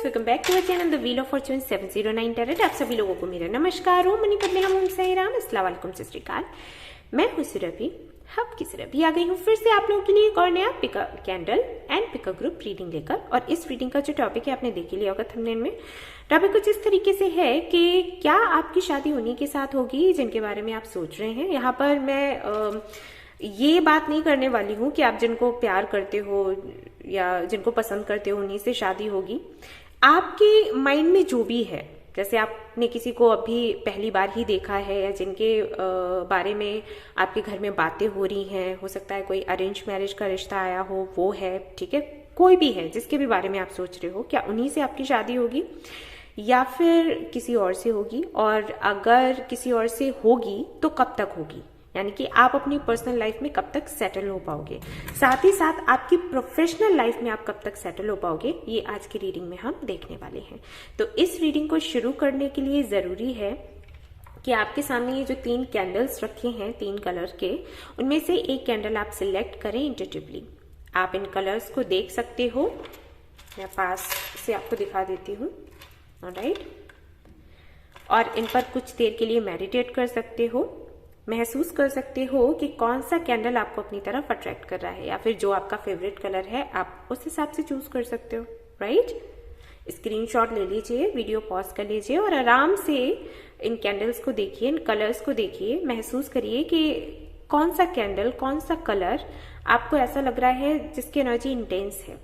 Welcome back to our channel the wheel of fortune 709 tarot. आप सभी लोगों को मेरा नमस्कार। ओम मनी पदले हम सही राम अस्सलाम वालेकुम सत श्री अकाल। मैं हूँ सुरभि, आपकी सुरभि आ गई हूँ फिर से आप लोगों के लिए एक और नया pick a candle and pick a group reading लेकर। और इस रीडिंग का जो टॉपिक है आपने देख ही लिया होगा थंबनेल में। टॉपिक कुछ इस तरीके से है कि क्या आपकी शादी उन्हीं के साथ होगी जिनके बारे में आप सोच रहे हैं। यहाँ पर मैं ये बात नहीं करने वाली हूँ कि आप जिनको प्यार करते हो या जिनको पसंद करते हो उन्हीं से शादी होगी। आपके माइंड में जो भी है, जैसे आपने किसी को अभी पहली बार ही देखा है या जिनके बारे में आपके घर में बातें हो रही हैं, हो सकता है कोई अरेंज मैरिज का रिश्ता आया हो, वो है, ठीक है, कोई भी है जिसके भी बारे में आप सोच रहे हो, क्या उन्हीं से आपकी शादी होगी या फिर किसी और से होगी। और अगर किसी और से होगी तो कब तक होगी, यानी कि आप अपनी पर्सनल लाइफ में कब तक सेटल हो पाओगे, साथ ही साथ आपकी प्रोफेशनल लाइफ में आप कब तक सेटल हो पाओगे, ये आज की रीडिंग में हम देखने वाले हैं। तो इस रीडिंग को शुरू करने के लिए जरूरी है कि आपके सामने ये जो 3 कैंडल्स रखे हैं 3 कलर के, उनमें से एक कैंडल आप सिलेक्ट करें इंट्यूटिवली। आप इन कलर्स को देख सकते हो, मैं पास से आपको दिखा देती हूँ, ऑलराइट। और इन पर कुछ देर के लिए मेडिटेट कर सकते हो, महसूस कर सकते हो कि कौन सा कैंडल आपको अपनी तरफ अट्रैक्ट कर रहा है, या फिर जो आपका फेवरेट कलर है आप उस हिसाब से चूज कर सकते हो, राइट। स्क्रीनशॉट ले लीजिए, वीडियो पॉज कर लीजिए और आराम से इन कैंडल्स को देखिए, इन कलर्स को देखिए, महसूस करिए कि कौन सा कैंडल, कौन सा कलर आपको ऐसा लग रहा है जिसकी एनर्जी इंटेंस है,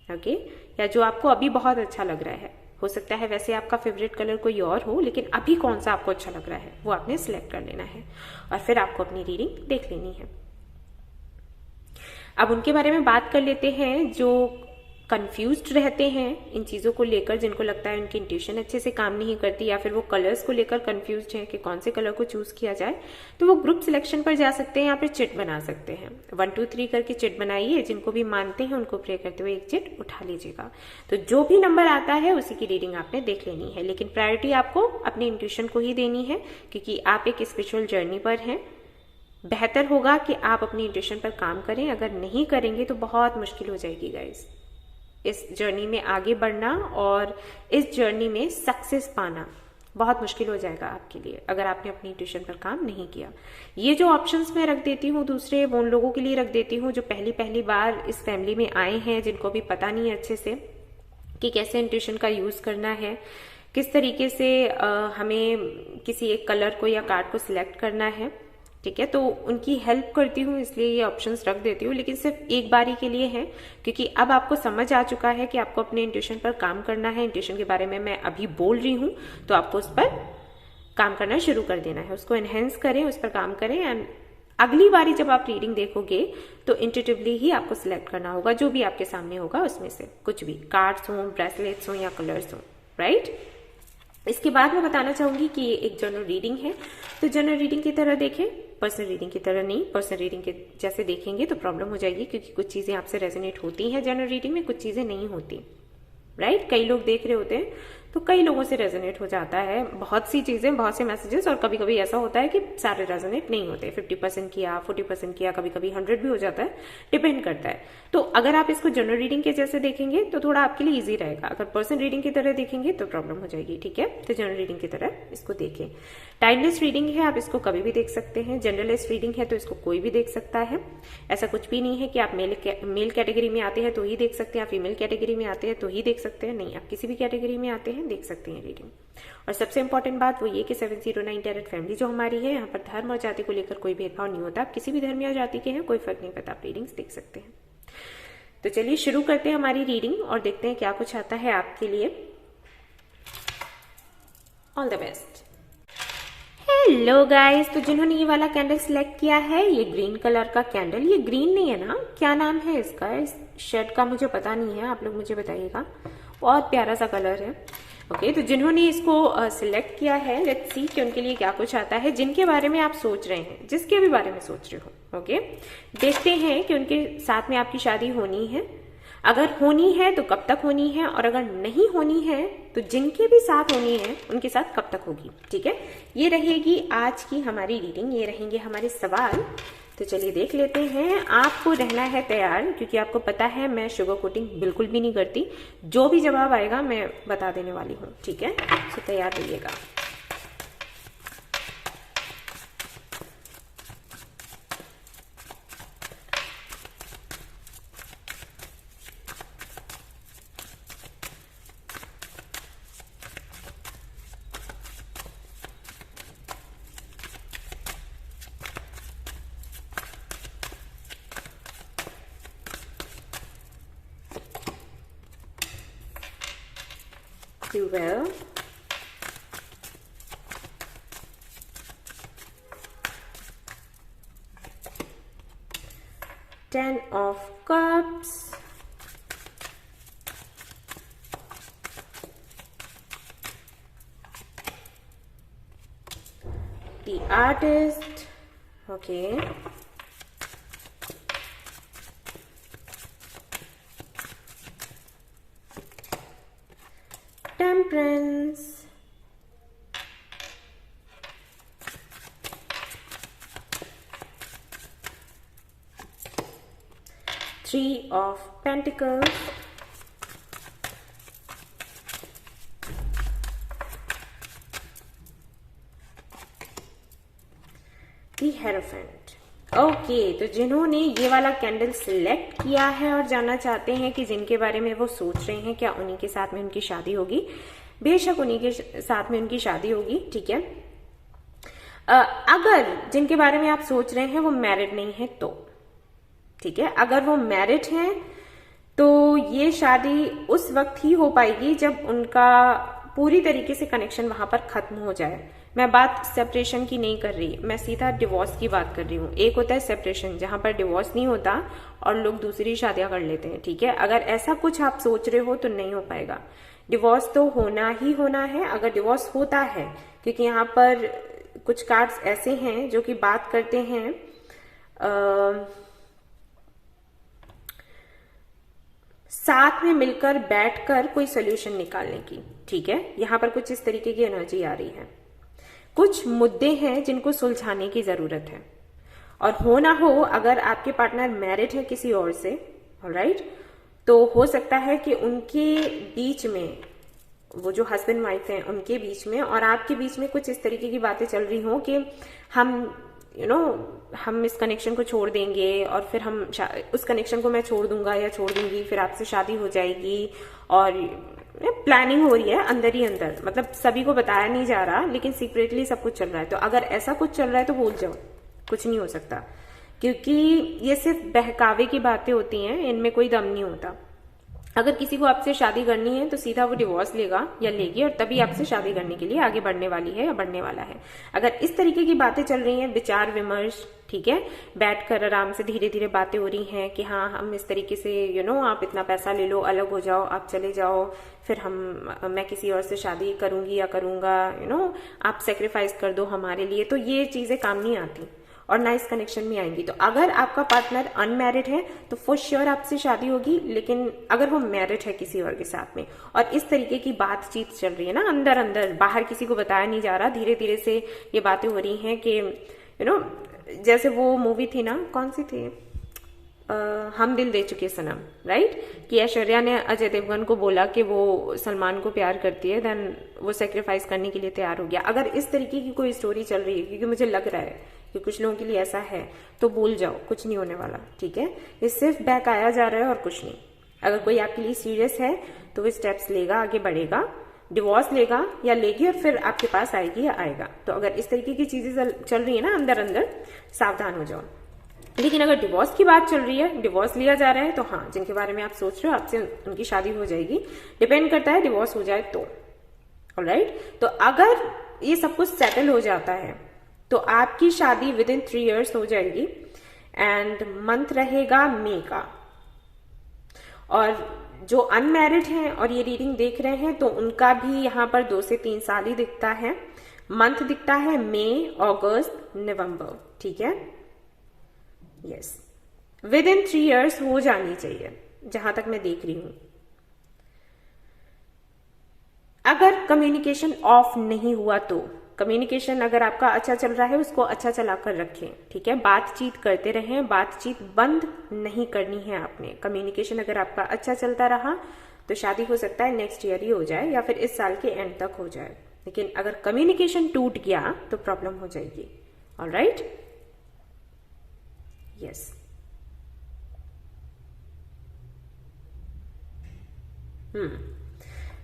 ओके, या जो आपको अभी बहुत अच्छा लग रहा है। हो सकता है वैसे आपका फेवरेट कलर कोई और हो, लेकिन अभी कौन सा आपको अच्छा लग रहा है वो आपने सिलेक्ट कर लेना है और फिर आपको अपनी रीडिंग देख लेनी है। अब उनके बारे में बात कर लेते हैं जो कंफ्यूज्ड रहते हैं इन चीजों को लेकर, जिनको लगता है उनकी इंट्यूशन अच्छे से काम नहीं करती या फिर वो कलर्स को लेकर कंफ्यूज्ड हैं कि कौन से कलर को चूज किया जाए, तो वो ग्रुप सिलेक्शन पर जा सकते हैं, यहाँ पे चिट बना सकते हैं। 1 2 3 करके चिट बनाइए, जिनको भी मानते हैं उनको प्रे करते हुए एक चिट उठा लीजिएगा। तो जो भी नंबर आता है उसी की रीडिंग आपने देख लेनी है, लेकिन प्रायोरिटी आपको अपनी इंट्यूशन को ही देनी है क्योंकि आप एक स्पिरिचुअल जर्नी पर हैं। बेहतर होगा कि आप अपनी इंट्यूशन पर काम करें, अगर नहीं करेंगे तो बहुत मुश्किल हो जाएगी गाइज इस जर्नी में आगे बढ़ना, और इस जर्नी में सक्सेस पाना बहुत मुश्किल हो जाएगा आपके लिए अगर आपने अपनी इंट्यूशन पर काम नहीं किया। ये जो ऑप्शंस मैं रख देती हूँ दूसरे, वो उन लोगों के लिए रख देती हूँ जो पहली बार इस फैमिली में आए हैं, जिनको भी पता नहीं है अच्छे से कि कैसे इंट्यूशन का यूज करना है, किस तरीके से हमें किसी एक कलर को या कार्ड को सिलेक्ट करना है, ठीक है। तो उनकी हेल्प करती हूँ, इसलिए ये ऑप्शंस रख देती हूँ, लेकिन सिर्फ एक बारी के लिए है क्योंकि अब आपको समझ आ चुका है कि आपको अपने इंट्यूशन पर काम करना है। इंट्यूशन के बारे में मैं अभी बोल रही हूँ तो आपको उस पर काम करना शुरू कर देना है, उसको एनहेंस करें, उस पर काम करें। एंड अगली बारी जब आप रीडिंग देखोगे तो इंट्यूटिवली ही आपको सिलेक्ट करना होगा, जो भी आपके सामने होगा उसमें से कुछ भी, कार्ड्स हों, ब्रेसलेट्स हों या कलर्स हों, राइट। इसके बाद मैं बताना चाहूंगी कि ये एक जनरल रीडिंग है, तो जनरल रीडिंग की तरह देखें, पर्सनल रीडिंग की तरह नहीं। पर्सनल रीडिंग के जैसे देखेंगे तो प्रॉब्लम हो जाएगी क्योंकि कुछ चीजें आपसे रेजोनेट होती हैं जनरल रीडिंग में, कुछ चीजें नहीं होती, राइट। कई लोग देख रहे होते हैं तो कई लोगों से रेजोनेट हो जाता है बहुत सी चीजें, बहुत से मैसेजेस, और कभी कभी ऐसा होता है कि सारे रेजोनेट नहीं होते, 50% किया, 40% किया, कभी कभी 100 भी हो जाता है, डिपेंड करता है। तो अगर आप इसको जनरल रीडिंग के जैसे देखेंगे तो थोड़ा आपके लिए इजी रहेगा, अगर पर्सनल रीडिंग की तरह देखेंगे तो प्रॉब्लम हो जाएगी, ठीक है। तो जनरल रीडिंग की तरह इसको देखें। टाइमलेस रीडिंग है, आप इसको कभी भी देख सकते हैं। जनरलेस रीडिंग है तो इसको कोई भी देख सकता है, ऐसा कुछ भी नहीं है कि आप मेल कैटेगरी में आते हैं तो ही देख सकते हैं, आप फीमेल कैटेगरी में आते हैं तो ही देख सकते हैं, नहीं, आप किसी भी कैटेगरी में आते हैं देख सकते हैं रीडिंग। और सबसे इंपॉर्टेंट बात वो ये कि 709 टैरेट फैमिली जो हमारी है, यहाँ पर धर्म और जाति को लेकर कोई भेदभाव नहीं होता, आप किसी भी धर्म या जाति के हैं कोई फर्क नहीं पड़ता, आप रीडिंग्स देख सकते हैं। तो चलिए शुरू करते हैं हमारी रीडिंग और देखते हैं क्या कुछ आता है आपके लिए। All the best. Hello guys, तो जिन्होंने ये वाला कैंडल सिलेक्ट किया है, ये ग्रीन कलर का कैंडल, ये ग्रीन नहीं है ना, क्या नाम है इसका, इस शर्ट का मुझे पता नहीं है, आप लोग मुझे बताइएगा, बहुत प्यारा सा कलर है, ओके। तो जिन्होंने इसको सिलेक्ट किया है, लेट्स सी कि उनके लिए क्या कुछ आता है, जिनके बारे में आप सोच रहे हैं, जिसके भी बारे में सोच रहे हो, ओके। देखते हैं कि उनके साथ में आपकी शादी होनी है, अगर होनी है तो कब तक होनी है, और अगर नहीं होनी है तो जिनके भी साथ होनी है उनके साथ कब तक होगी, ठीक है। ये रहेगी आज की हमारी रीडिंग, ये रहेंगे हमारे सवाल तो चलिए देख लेते हैं। आपको रहना है तैयार, क्योंकि आपको पता है मैं शुगर कोटिंग बिल्कुल भी नहीं करती। जो भी जवाब आएगा मैं बता देने वाली हूँ, ठीक है। तो तैयार रहिएगा। Do well. Ten of Cups. The Artist. Okay. Temperance. Three of Pentacles. The Hierophant. Okay, तो जिन्होंने ये वाला कैंडल सिलेक्ट किया है और जानना चाहते हैं कि जिनके बारे में वो सोच रहे हैं क्या उन्हीं के साथ में उनकी शादी होगी, बेशक उन्हीं के साथ में उनकी शादी होगी, ठीक है। अगर जिनके बारे में आप सोच रहे हैं वो मैरिड नहीं है तो ठीक है। अगर वो मैरिड हैं तो ये शादी उस वक्त ही हो पाएगी जब उनका पूरी तरीके से कनेक्शन वहां पर खत्म हो जाए। मैं बात सेपरेशन की नहीं कर रही, मैं सीधा डिवोर्स की बात कर रही हूँ। एक होता है सेपरेशन जहां पर डिवोर्स नहीं होता और लोग दूसरी शादियां कर लेते हैं, ठीक है। अगर ऐसा कुछ आप सोच रहे हो तो नहीं हो पाएगा। डिवोर्स तो होना ही होना है। अगर डिवोर्स होता है, क्योंकि यहाँ पर कुछ कार्ड्स ऐसे हैं जो कि बात करते हैं साथ में मिलकर बैठकर कोई सोल्यूशन निकालने की, ठीक है। यहां पर कुछ इस तरीके की एनर्जी आ रही है। कुछ मुद्दे हैं जिनको सुलझाने की जरूरत है, और हो ना हो अगर आपके पार्टनर मैरिड है किसी और से, ऑलराइट, तो हो सकता है कि उनके बीच में, वो जो हस्बैंड वाइफ हैं उनके बीच में और आपके बीच में कुछ इस तरीके की बातें चल रही हो कि हम हम इस कनेक्शन को छोड़ देंगे और फिर हम उस कनेक्शन को मैं छोड़ दूंगा या छोड़ दूंगी, फिर आपसे शादी हो जाएगी, और प्लानिंग हो रही है अंदर ही अंदर। मतलब सभी को बताया नहीं जा रहा, लेकिन सीक्रेटली सब कुछ चल रहा है। तो अगर ऐसा कुछ चल रहा है तो भूल जाओ, कुछ नहीं हो सकता, क्योंकि ये सिर्फ बहकावे की बातें होती हैं, इनमें कोई दम नहीं होता। अगर किसी को आपसे शादी करनी है तो सीधा वो डिवोर्स लेगा या लेगी, और तभी आपसे शादी करने के लिए आगे बढ़ने वाली है या बढ़ने वाला है। अगर इस तरीके की बातें चल रही हैं, विचार विमर्श, ठीक है, बैठकर आराम से धीरे धीरे बातें हो रही हैं कि हाँ हम इस तरीके से आप इतना पैसा ले लो, अलग हो जाओ, आप चले जाओ, फिर मैं किसी और से शादी करूंगी या करूंगा, आप सेक्रीफाइस कर दो हमारे लिए, तो ये चीजें काम नहीं आती और ना इस कनेक्शन में आएंगी। तो अगर आपका पार्टनर अनमैरिड है तो फॉर श्योर आपसे शादी होगी, लेकिन अगर वो मैरिड है किसी और के साथ में और इस तरीके की बातचीत चल रही है ना अंदर अंदर, बाहर किसी को बताया नहीं जा रहा, धीरे धीरे से ये बातें हो रही हैं कि जैसे वो मूवी थी ना, कौन सी थी, हम दिल दे चुके सनम, राइट, कि ऐश्वर्या ने अजय देवगन को बोला कि वो सलमान को प्यार करती है, देन वो सेक्रीफाइस करने के लिए तैयार हो गया। अगर इस तरीके की कोई स्टोरी चल रही है, क्योंकि मुझे लग रहा है कि कुछ लोगों के लिए ऐसा है, तो भूल जाओ, कुछ नहीं होने वाला, ठीक है। ये सिर्फ बैक आया जा रहा है और कुछ नहीं। अगर कोई आपके लिए सीरियस है तो वो स्टेप्स लेगा, आगे बढ़ेगा, डिवोर्स लेगा या लेगी और फिर आपके पास आएगी या आएगा। तो अगर इस तरीके की चीजें चल रही है ना अंदर अंदर, सावधान हो जाओ। लेकिन अगर डिवोर्स की बात चल रही है, डिवोर्स लिया जा रहा है, तो हाँ, जिनके बारे में आप सोच रहे हो आपसे उनकी शादी हो जाएगी। डिपेंड करता है डिवोर्स हो जाए तो, ऑलराइट। तो अगर ये सब कुछ सेटल हो जाता है तो आपकी शादी विद इन 3 years हो जाएगी, एंड मंथ रहेगा मई का। और जो अनमैरिड हैं और ये रीडिंग देख रहे हैं तो उनका भी यहाँ पर 2 से 3 साल ही दिखता है। मंथ दिखता है मई, अगस्त, नवंबर, ठीक है। यस, विद इन 3 years हो जानी चाहिए जहां तक मैं देख रही हूं। अगर कम्युनिकेशन ऑफ नहीं हुआ तो कम्युनिकेशन अगर आपका अच्छा चल रहा है उसको अच्छा चला कर रखें, ठीक है। बातचीत करते रहें, बातचीत बंद नहीं करनी है आपने। कम्युनिकेशन अगर आपका अच्छा चलता रहा तो शादी हो सकता है नेक्स्ट ईयर ही हो जाए या फिर इस साल के एंड तक हो जाए, लेकिन अगर कम्युनिकेशन टूट गया तो प्रॉब्लम हो जाएगी। Alright, yes.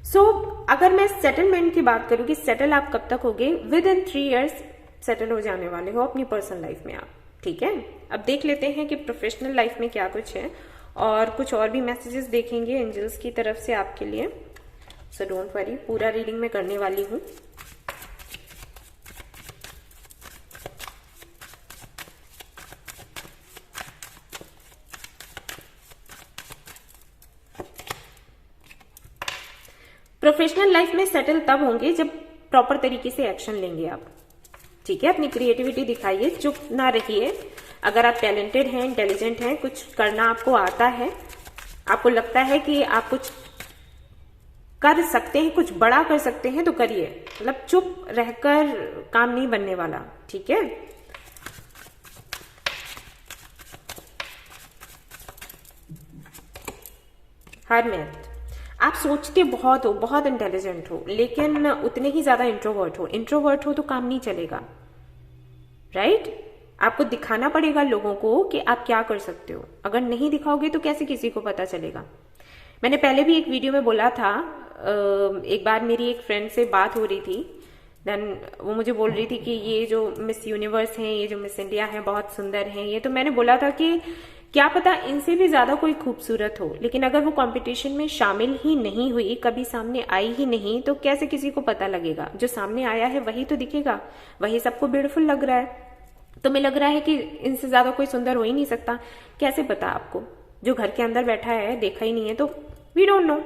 सो अगर मैं सेटलमेंट की बात करूं कि सेटल आप कब तक होगे, विद इन 3 इयर्स सेटल हो जाने वाले हो अपनी पर्सनल लाइफ में आप, ठीक है। अब देख लेते हैं कि प्रोफेशनल लाइफ में क्या कुछ है, और कुछ और भी मैसेजेस देखेंगे एंजल्स की तरफ से आपके लिए। सो डोंट वरी, पूरा रीडिंग मैं करने वाली हूं। प्रोफेशनल लाइफ में सेटल तब होंगे जब प्रॉपर तरीके से एक्शन लेंगे आप, ठीक है। अपनी क्रिएटिविटी दिखाइए, चुप ना रहिए। अगर आप टैलेंटेड हैं, इंटेलिजेंट हैं, कुछ करना आपको आता है, आपको लगता है कि आप कुछ कर सकते हैं, कुछ बड़ा कर सकते हैं, तो करिए। मतलब चुप रहकर काम नहीं बनने वाला, ठीक है। हरमेट, आप सोचते बहुत हो, बहुत इंटेलिजेंट हो, लेकिन उतने ही ज्यादा इंट्रोवर्ट हो। इंट्रोवर्ट हो तो काम नहीं चलेगा, राइट। आपको दिखाना पड़ेगा लोगों को कि आप क्या कर सकते हो। अगर नहीं दिखाओगे तो कैसे किसी को पता चलेगा। मैंने पहले भी एक वीडियो में बोला था, एक बार मेरी एक फ्रेंड से बात हो रही थी, देन वो मुझे बोल रही थी कि ये जो मिस यूनिवर्स हैं, ये जो मिस इंडिया हैं, बहुत सुंदर हैं ये। तो मैंने बोला था कि क्या पता इनसे भी ज्यादा कोई खूबसूरत हो, लेकिन अगर वो कंपटीशन में शामिल ही नहीं हुई, कभी सामने आई ही नहीं, तो कैसे किसी को पता लगेगा। जो सामने आया है वही तो दिखेगा, वही सबको ब्यूटीफुल लग रहा है। तुम्हें लग रहा है कि इनसे ज्यादा कोई सुंदर हो ही नहीं सकता, कैसे पता आपको? जो घर के अंदर बैठा है, देखा ही नहीं है, तो वी डोंट नो,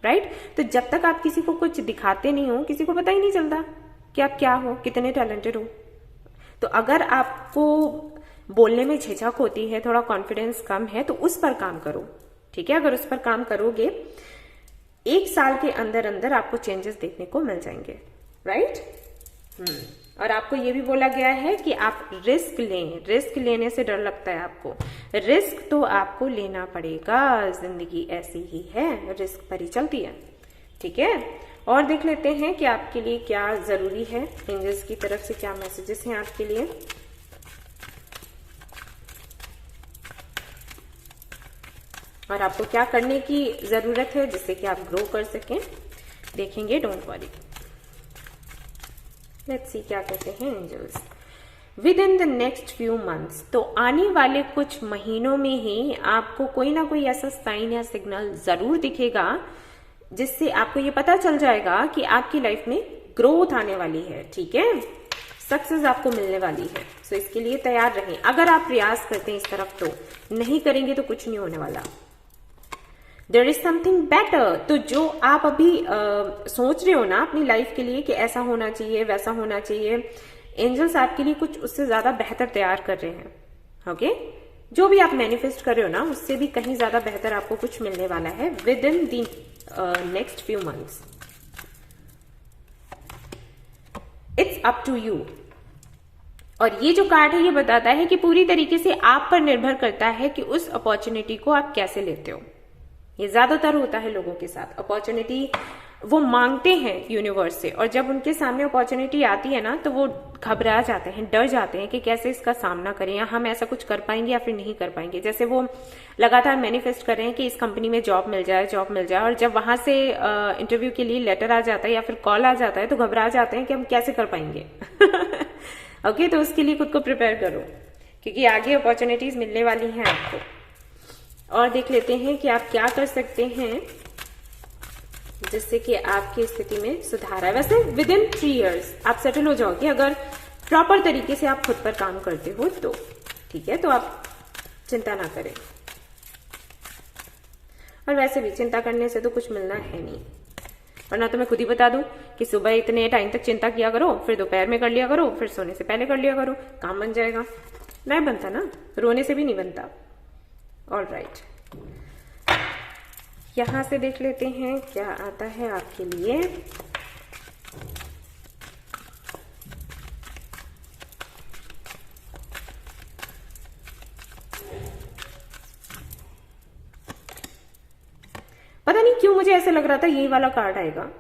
राइट। तो जब तक आप किसी को कुछ दिखाते नहीं हो, किसी को पता ही नहीं चलता कि आप क्या हो, कितने टैलेंटेड हो। तो अगर आपको बोलने में झिझक होती है, थोड़ा कॉन्फिडेंस कम है, तो उस पर काम करो, ठीक है। अगर उस पर काम करोगे, 1 साल के अंदर अंदर आपको चेंजेस देखने को मिल जाएंगे, राइट। और आपको ये भी बोला गया है कि आप रिस्क लें। रिस्क लेने से डर लगता है आपको, रिस्क तो आपको लेना पड़ेगा। जिंदगी ऐसी ही है, रिस्क पर ही चलती है, ठीक है। और देख लेते हैं कि आपके लिए क्या जरूरी है, एंजल्स की तरफ से क्या मैसेजेस हैं आपके लिए। और आपको क्या करने की जरूरत है जिससे कि आप ग्रो कर सकें, देखेंगे, डोंट वरी। लेट्स सी क्या कहते हैं angels. Within the next few months, तो आने वाले कुछ महीनों में ही आपको कोई ना कोई ऐसा साइन या सिग्नल जरूर दिखेगा जिससे आपको ये पता चल जाएगा कि आपकी लाइफ में ग्रोथ आने वाली है, ठीक है। सक्सेस आपको मिलने वाली है। सो इसके लिए तैयार रहें। अगर आप प्रयास करते हैं इस तरफ, तो नहीं करेंगे तो कुछ नहीं होने वाला। There is something better. तो जो आप अभी सोच रहे हो ना अपनी लाइफ के लिए कि ऐसा होना चाहिए, वैसा होना चाहिए, एंजल्स आपके लिए कुछ उससे ज्यादा बेहतर तैयार कर रहे हैं, ओके। जो भी आप मैनिफेस्ट कर रहे हो ना, उससे भी कहीं ज्यादा बेहतर आपको कुछ मिलने वाला है within the next few months. It's up to you. और ये जो कार्ड है ये बताता है कि पूरी तरीके से आप पर निर्भर करता है कि उस अपॉर्चुनिटी को आप कैसे लेते हो। ये ज्यादातर होता है लोगों के साथ। अपॉर्चुनिटी वो मांगते हैं यूनिवर्स से, और जब उनके सामने अपॉर्चुनिटी आती है ना, तो वो घबरा जाते हैं, डर जाते हैं कि कैसे इसका सामना करें, या हम ऐसा कुछ कर पाएंगे या फिर नहीं कर पाएंगे। जैसे वो लगातार मैनिफेस्ट कर रहे हैं कि इस कंपनी में जॉब मिल जाए, जॉब मिल जाए, और जब वहां से इंटरव्यू के लिए लेटर आ जाता है या फिर कॉल आ जाता है, तो घबरा जाते हैं कि हम कैसे कर पाएंगे। ओके, तो उसके लिए खुद को प्रिपेयर करो, क्योंकि आगे अपॉर्चुनिटीज मिलने वाली हैं आपको। और देख लेते हैं कि आप क्या कर सकते हैं जिससे कि आपकी स्थिति में सुधार आए। वैसे विद इन 3 इयर्स आप सेटल हो जाओगे अगर प्रॉपर तरीके से आप खुद पर काम करते हो तो, ठीक है। तो आप चिंता ना करें। और वैसे भी चिंता करने से तो कुछ मिलना है नहीं, वरना तो मैं खुद ही बता दूं कि सुबह इतने टाइम तक चिंता किया करो, फिर दोपहर में कर लिया करो, फिर सोने से पहले कर लिया करो, काम बन जाएगा। नहीं बनता ना, रोने से भी नहीं बनता। ऑल राइट, यहां से देख लेते हैं क्या आता है आपके लिए। ऐसे लग रहा था यही वाला कार्ड आएगा।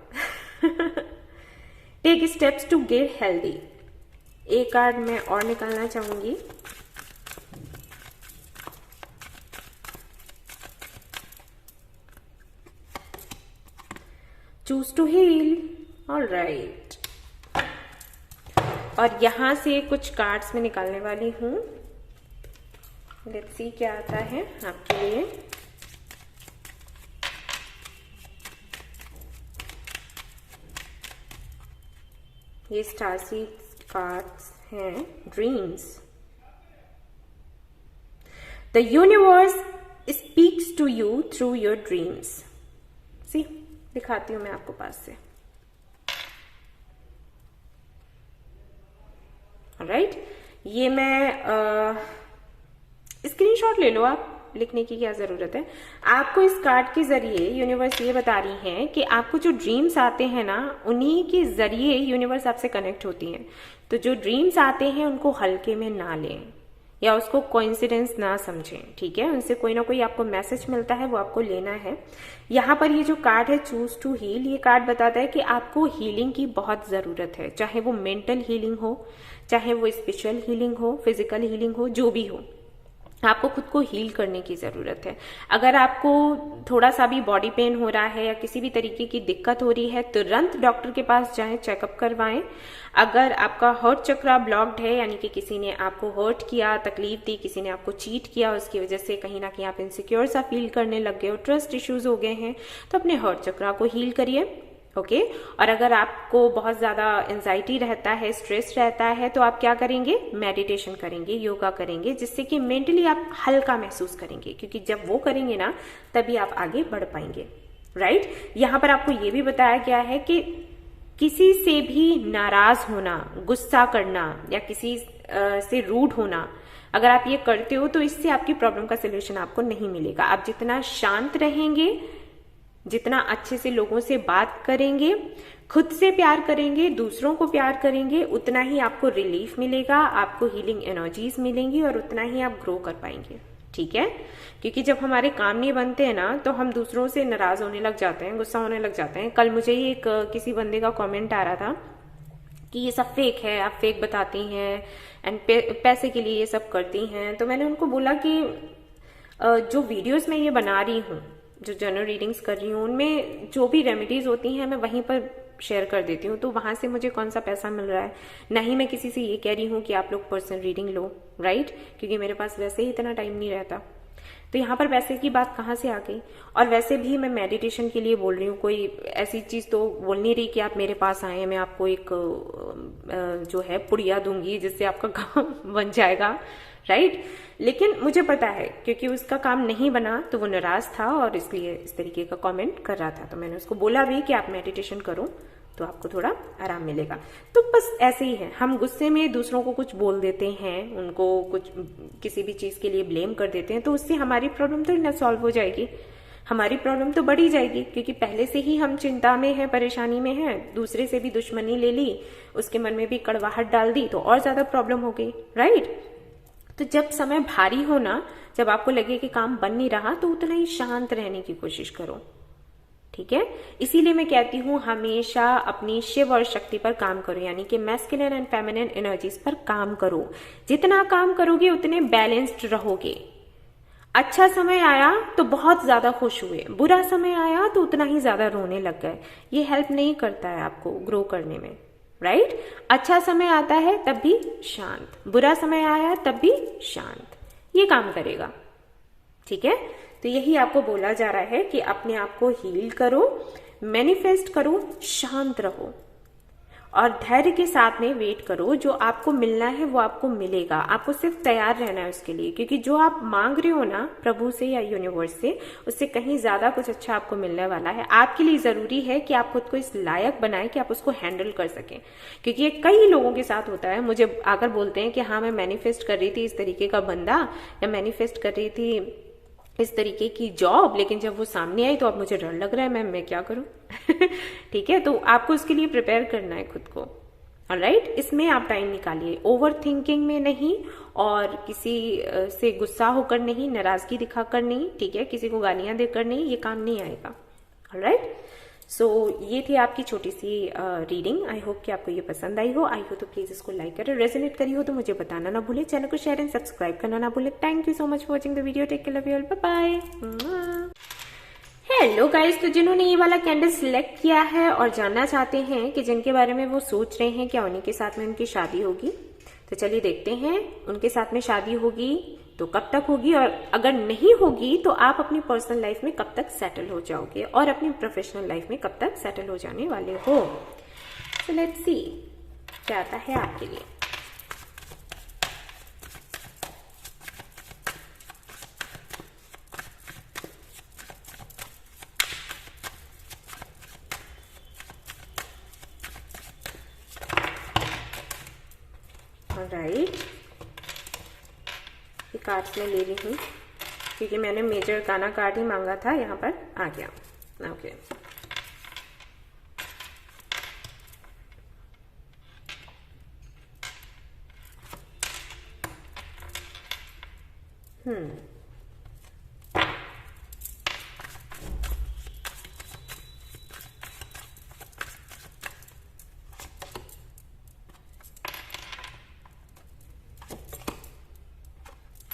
Take steps to get healthy. एक कार्ड मैं और निकालना चाहूंगी। Choose to heal. ऑलराइट, और यहां से कुछ कार्ड्स मैं निकालने वाली हूं। लेट्स सी क्या आता है आपके लिए। ये स्टार सीड्स कार्ड्स हैं। Dreams. The universe speaks to you through your dreams. See, दिखाती हूं मैं आपको पास से। राइट, ये मैं स्क्रीनशॉट ले लो आप, लिखने की क्या जरूरत है। आपको इस कार्ड के जरिए यूनिवर्स ये बता रही है कि आपको जो ड्रीम्स आते हैं ना, उन्हीं के जरिए यूनिवर्स आपसे कनेक्ट होती है। तो जो ड्रीम्स आते हैं उनको हल्के में ना लें या उसको कोइंसिडेंस ना समझें, ठीक है। उनसे कोई ना कोई आपको मैसेज मिलता है, वो आपको लेना है। यहाँ पर ये जो कार्ड है चूज टू हील, ये कार्ड बताता है कि आपको हीलिंग की बहुत जरूरत है, चाहे वो मेंटल हीलिंग हो, चाहे वो स्पिरिचुअल हीलिंग हो, फिजिकल हीलिंग हो, जो भी हो, आपको खुद को हील करने की जरूरत है। अगर आपको थोड़ा सा भी बॉडी पेन हो रहा है या किसी भी तरीके की दिक्कत हो रही है, तुरंत डॉक्टर के पास जाएं, चेकअप करवाएं। अगर आपका हर्ट चक्रा ब्लॉक्ड है, यानी कि किसी ने आपको हर्ट किया, तकलीफ दी, किसी ने आपको चीट किया, उसकी वजह से कहीं ना कहीं आप इनसिक्योर सा फील करने लग गए हो, ट्रस्ट इश्यूज हो गए हैं, तो अपने हर्ट चक्रा को हील करिए। ओके, और अगर आपको बहुत ज्यादा एंजाइटी रहता है, स्ट्रेस रहता है, तो आप क्या करेंगे, मेडिटेशन करेंगे, योगा करेंगे, जिससे कि मेंटली आप हल्का महसूस करेंगे, क्योंकि जब वो करेंगे ना तभी आप आगे बढ़ पाएंगे। राइट, यहाँ पर आपको ये भी बताया गया है कि किसी से भी नाराज होना, गुस्सा करना या किसी से रूड होना, अगर आप ये करते हो तो इससे आपकी प्रॉब्लम का सोल्यूशन आपको नहीं मिलेगा। आप जितना शांत रहेंगे, जितना अच्छे से लोगों से बात करेंगे, खुद से प्यार करेंगे, दूसरों को प्यार करेंगे, उतना ही आपको रिलीफ मिलेगा, आपको हीलिंग एनर्जीज मिलेंगी और उतना ही आप ग्रो कर पाएंगे। ठीक है, क्योंकि जब हमारे काम नहीं बनते हैं ना, तो हम दूसरों से नाराज होने लग जाते हैं, गुस्सा होने लग जाते हैं। कल मुझे ही एक किसी बंदे का कमेंट आ रहा था कि ये सब फेक है, आप फेक बताती हैं एंड पैसे के लिए ये सब करती हैं। तो मैंने उनको बोला कि जो वीडियोस मैं ये बना रही हूँ, जो जनरल रीडिंग्स कर रही हूँ, उनमें जो भी रेमेडीज होती हैं मैं वहीं पर शेयर कर देती हूँ, तो वहां से मुझे कौन सा पैसा मिल रहा है। ना ही मैं किसी से ये कह रही हूँ कि आप लोग पर्सनल रीडिंग लो, राइट, क्योंकि मेरे पास वैसे ही इतना टाइम नहीं रहता। तो यहाँ पर पैसे की बात कहाँ से आ गई। और वैसे भी मैं मेडिटेशन के लिए बोल रही हूँ, कोई ऐसी चीज तो बोल नहीं रही कि आप मेरे पास आए, मैं आपको एक जो है पुड़िया दूंगी जिससे आपका काम बन जाएगा, राइट। लेकिन मुझे पता है, क्योंकि उसका काम नहीं बना तो वो नाराज था और इसलिए इस तरीके का कमेंट कर रहा था। तो मैंने उसको बोला भी कि आप मेडिटेशन करो तो आपको थोड़ा आराम मिलेगा। तो बस ऐसे ही है, हम गुस्से में दूसरों को कुछ बोल देते हैं, उनको कुछ किसी भी चीज के लिए ब्लेम कर देते हैं, तो उससे हमारी प्रॉब्लम तो ना सॉल्व हो जाएगी, हमारी प्रॉब्लम तो बढ़ी जाएगी, क्योंकि पहले से ही हम चिंता में हैं, परेशानी में हैं, दूसरे से भी दुश्मनी ले ली, उसके मन में भी कड़वाहट डाल दी, तो और ज्यादा प्रॉब्लम हो गई, राइट। तो जब समय भारी हो ना, जब आपको लगे कि काम बन नहीं रहा, तो उतना ही शांत रहने की कोशिश करो, ठीक है। इसीलिए मैं कहती हूं हमेशा अपनी शिव और शक्ति पर काम करो, यानी कि मैस्कुलिन एंड फेमिनिन एनर्जीज पर काम करो। जितना काम करोगे उतने बैलेंस्ड रहोगे। अच्छा समय आया तो बहुत ज्यादा खुश हुए, बुरा समय आया तो उतना ही ज्यादा रोने लग गए, ये हेल्प नहीं करता है आपको ग्रो करने में, राइट। अच्छा समय आता है तब भी शांत, बुरा समय आया तब भी शांत, ये काम करेगा, ठीक है। तो यही आपको बोला जा रहा है कि अपने आप को हील करो, मैनिफेस्ट करो, शांत रहो और धैर्य के साथ में वेट करो। जो आपको मिलना है वो आपको मिलेगा, आपको सिर्फ तैयार रहना है उसके लिए, क्योंकि जो आप मांग रहे हो ना प्रभु से या यूनिवर्स से, उससे कहीं ज्यादा कुछ अच्छा आपको मिलने वाला है। आपके लिए जरूरी है कि आप खुद को इस लायक बनाएं कि आप उसको हैंडल कर सकें, क्योंकि ये कई लोगों के साथ होता है। मुझे आकर बोलते हैं कि हाँ मैं मैनिफेस्ट कर रही थी इस तरीके का बंदा, या मैनिफेस्ट कर रही थी इस तरीके की जॉब, लेकिन जब वो सामने आई तो अब मुझे डर लग रहा है, मैं क्या करूं। ठीक है, तो आपको उसके लिए प्रिपेयर करना है खुद को, ऑलराइट। इसमें आप टाइम निकालिए, ओवर थिंकिंग में नहीं और किसी से गुस्सा होकर नहीं, नाराजगी दिखाकर नहीं, ठीक है, किसी को गालियां देकर नहीं, ये काम नहीं आएगा, ऑलराइट, सो ये थी आपकी छोटी सी रीडिंग। आई होप कि आपको ये पसंद आई हो। आई हो तो प्लीज इसको लाइक करें, रेजोनेट करी हो तो मुझे बताना ना भूले, चैनल को शेयर एंड सब्सक्राइब करना ना भूले। Thank you so much for watching the video, take care, love you all, bye bye. Hello guys, तो जिन्होंने ये वाला कैंडल सिलेक्ट किया है और जानना चाहते हैं कि जिनके बारे में वो सोच रहे हैं क्या उन्हीं के साथ में उनकी शादी होगी, तो चलिए देखते हैं उनके साथ में शादी होगी तो कब तक होगी, और अगर नहीं होगी तो आप अपनी पर्सनल लाइफ में कब तक सेटल हो जाओगे और अपनी प्रोफेशनल लाइफ में कब तक सेटल हो जाने वाले हो। सो लेट्स सी क्या आता है आपके लिए। राइट, ये कार्ड्स मैं ले रही हूँ क्योंकि मैंने मेजर गाना कार्ड ही मांगा था, यहाँ पर आ गया। Okay,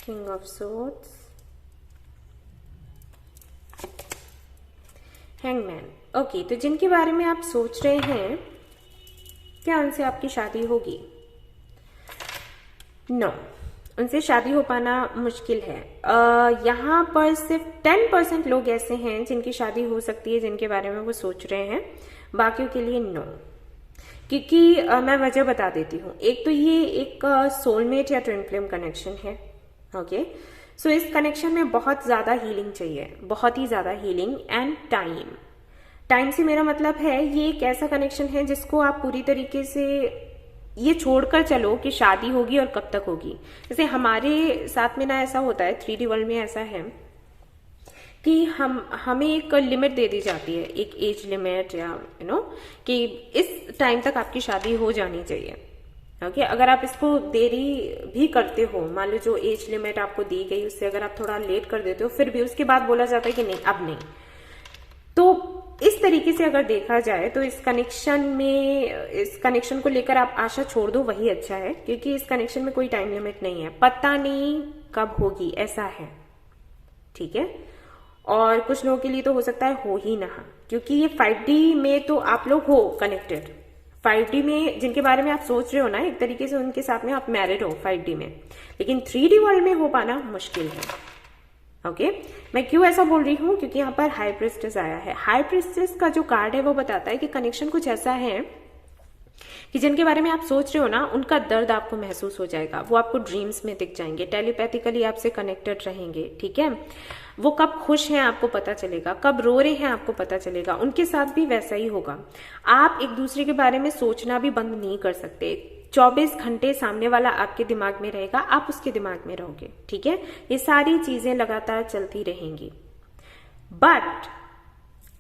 king of swords, hangman. Okay, तो जिनके बारे में आप सोच रहे हैं क्या उनसे आपकी शादी होगी? नो, उनसे शादी हो पाना मुश्किल है। यहाँ पर सिर्फ 10% लोग ऐसे हैं जिनकी शादी हो सकती है, जिनके बारे में वो सोच रहे हैं, बाकियों के लिए नो। क्योंकि मैं वजह बता देती हूँ। एक तो ये एक सोलमेट या ट्विन फ्लेम कनेक्शन है। ओके, सो इस कनेक्शन में बहुत ज्यादा हीलिंग चाहिए, बहुत ही ज्यादा हीलिंग एंड टाइम से मेरा मतलब है ये एक ऐसा कनेक्शन है जिसको आप पूरी तरीके से ये छोड़कर चलो कि शादी होगी और कब तक होगी। जैसे हमारे साथ में ना ऐसा होता है, 3D वर्ल्ड में ऐसा है कि हमें एक लिमिट दे दी जाती है, एक एज लिमिट या कि इस टाइम तक आपकी शादी हो जानी चाहिए। ओके, अगर आप इसको देरी भी करते हो, मान लो जो एज लिमिट आपको दी गई उससे अगर आप थोड़ा लेट कर देते हो, फिर भी उसके बाद बोला जाता है कि नहीं अब नहीं, तो इस तरीके से अगर देखा जाए तो इस कनेक्शन को लेकर आप आशा छोड़ दो, वही अच्छा है। क्योंकि इस कनेक्शन में कोई टाइम लिमिट नहीं है, पता नहीं कब होगी, ऐसा है। ठीक है, और कुछ लोगों के लिए तो हो सकता है हो ही ना, क्योंकि ये 5D में तो आप लोग हो कनेक्टेड। 5D में जिनके बारे में आप सोच रहे हो ना, एक तरीके से उनके साथ में आप मैरिड हो 5D में, लेकिन 3D वर्ल्ड में हो पाना मुश्किल है। ओके, मैं क्यों ऐसा बोल रही हूँ? क्योंकि यहाँ पर हाई प्रिस्टेस आया है। हाई प्रिस्टेस का जो कार्ड है वो बताता है कि कनेक्शन कुछ ऐसा है कि जिनके बारे में आप सोच रहे हो ना, उनका दर्द आपको महसूस हो जाएगा, वो आपको ड्रीम्स में दिख जाएंगे, टेलीपैथिकली आपसे कनेक्टेड रहेंगे। ठीक है, वो कब खुश हैं आपको पता चलेगा, कब रो रहे हैं आपको पता चलेगा। उनके साथ भी वैसा ही होगा। आप एक दूसरे के बारे में सोचना भी बंद नहीं कर सकते। 24 घंटे सामने वाला आपके दिमाग में रहेगा, आप उसके दिमाग में रहोगे। ठीक है, ये सारी चीजें लगातार चलती रहेंगी, बट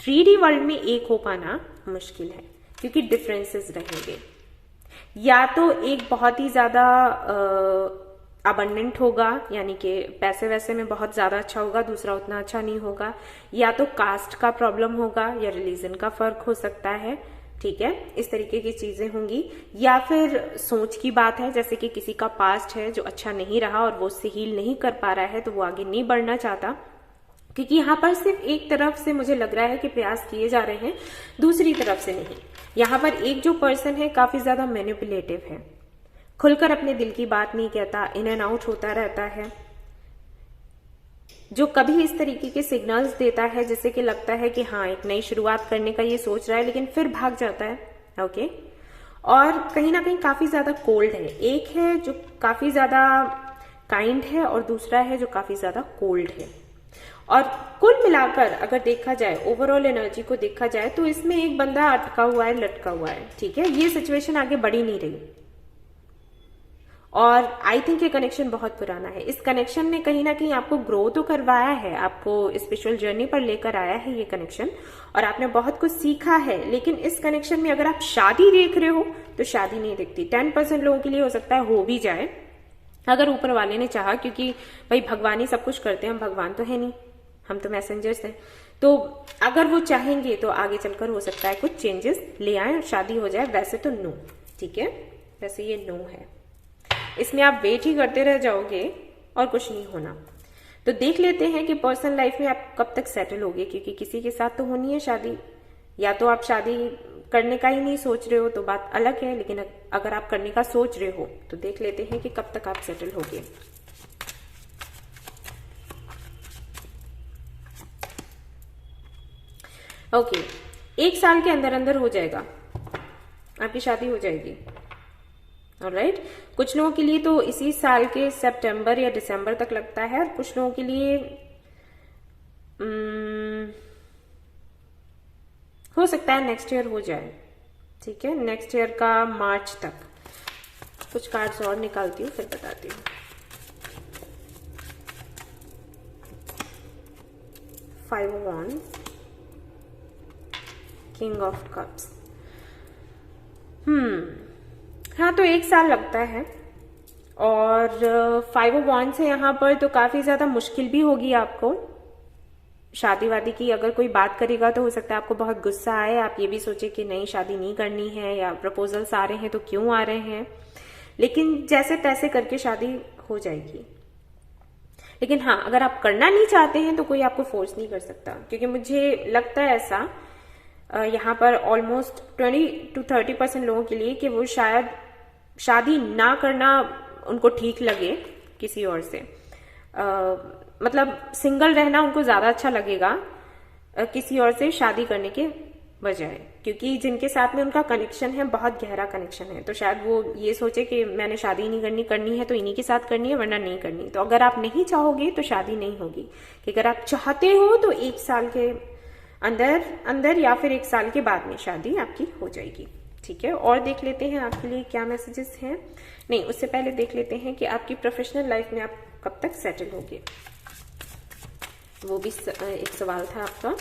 3D वर्ल्ड में एक हो पाना मुश्किल है क्योंकि डिफरेंसेस रहेंगे। या तो एक बहुत ही ज्यादा अबंडेंट होगा, यानी कि पैसे वैसे में बहुत ज्यादा अच्छा होगा, दूसरा उतना अच्छा नहीं होगा। या तो कास्ट का प्रॉब्लम होगा या रिलीजन का फर्क हो सकता है। ठीक है, इस तरीके की चीजें होंगी। या फिर सोच की बात है, जैसे कि किसी का पास्ट है जो अच्छा नहीं रहा और वो उससे हील नहीं कर पा रहा है, तो वो आगे नहीं बढ़ना चाहता। क्योंकि यहाँ पर सिर्फ एक तरफ से मुझे लग रहा है कि प्रयास किए जा रहे हैं, दूसरी तरफ से नहीं। यहाँ पर एक जो पर्सन है काफी ज्यादा मैनिपुलेटिव है, खुलकर अपने दिल की बात नहीं कहता, इन एंड आउट होता रहता है, जो कभी इस तरीके के सिग्नल्स देता है जिससे कि लगता है कि हाँ एक नई शुरुआत करने का ये सोच रहा है, लेकिन फिर भाग जाता है। ओके, और कहीं ना कहीं काफी ज्यादा कोल्ड है। एक है जो काफी ज्यादा काइंड है और दूसरा है जो काफी ज्यादा कोल्ड है। और कुल मिलाकर अगर देखा जाए, ओवरऑल एनर्जी को देखा जाए, तो इसमें एक बंदा अटका हुआ है, लटका हुआ है। ठीक है, ये सिचुएशन आगे बढ़ ही नहीं रही और आई थिंक ये कनेक्शन बहुत पुराना है। इस कनेक्शन ने कहीं ना कहीं आपको ग्रो तो करवाया है, आपको स्पिरिचुअल जर्नी पर लेकर आया है ये कनेक्शन, और आपने बहुत कुछ सीखा है। लेकिन इस कनेक्शन में अगर आप शादी देख रहे हो तो शादी नहीं दिखती। 10% लोगों के लिए हो सकता है हो भी जाए, अगर ऊपर वाले ने चाहा, क्योंकि भाई भगवान ही सब कुछ करते हैं, हम भगवान तो है नहीं, हम तो मैसेंजर्स हैं। तो अगर वो चाहेंगे तो आगे चलकर हो सकता है कुछ चेंजेस ले आए और शादी हो जाए। वैसे तो नो, ठीक है, वैसे ये नो है, इसमें आप वेट ही करते रह जाओगे और कुछ नहीं होना। तो देख लेते हैं कि पर्सनल लाइफ में आप कब तक सेटल होगे, क्योंकि किसी के साथ तो होनी है शादी। या तो आप शादी करने का ही नहीं सोच रहे हो तो बात अलग है, लेकिन अगर आप करने का सोच रहे हो तो देख लेते हैं कि कब तक आप सेटल होगे। ओके, 1 साल के अंदर अंदर हो जाएगा, आपकी शादी हो जाएगी। ऑलराइट, कुछ लोगों के लिए तो इसी साल के सितंबर या दिसंबर तक लगता है, और कुछ लोगों के लिए हो सकता है नेक्स्ट ईयर हो जाए, ठीक है, नेक्स्ट ईयर का मार्च तक। कुछ कार्ड्स और निकालती हूँ फिर बताती हूँ। 5 of Wands, king of cups. हाँ, तो 1 साल लगता है, और 5 of Wands है यहाँ पर, तो काफी ज्यादा मुश्किल भी होगी आपको शादी वादी की। अगर कोई बात करेगा तो हो सकता है आपको बहुत गुस्सा आए, आप ये भी सोचे कि नहीं शादी नहीं करनी है, या प्रपोजल्स आ रहे हैं तो क्यों आ रहे हैं, लेकिन जैसे तैसे करके शादी हो जाएगी। लेकिन हाँ, अगर आप करना नहीं चाहते हैं तो कोई आपको फोर्स नहीं कर सकता, क्योंकि मुझे लगता है ऐसा यहाँ पर ऑलमोस्ट 20 to 30% लोगों के लिए कि वो शायद शादी ना करना उनको ठीक लगे किसी और से, मतलब सिंगल रहना उनको ज्यादा अच्छा लगेगा किसी और से शादी करने के बजाय, क्योंकि जिनके साथ में उनका कनेक्शन है बहुत गहरा कनेक्शन है, तो शायद वो ये सोचे कि मैंने शादी नहीं करनी है तो इन्हीं के साथ करनी है, वरना नहीं करनी। तो अगर आप नहीं चाहोगे तो शादी नहीं होगी, कि अगर आप चाहते हो तो 1 साल के अंदर या फिर 1 साल के बाद में शादी आपकी हो जाएगी, ठीक है। और देख लेते हैं आपके लिए क्या मैसेजेस हैं। नहीं, उससे पहले देख लेते हैं कि आपकी प्रोफेशनल लाइफ में आप कब तक सेटल होगे, वो भी एक सवाल था आपका।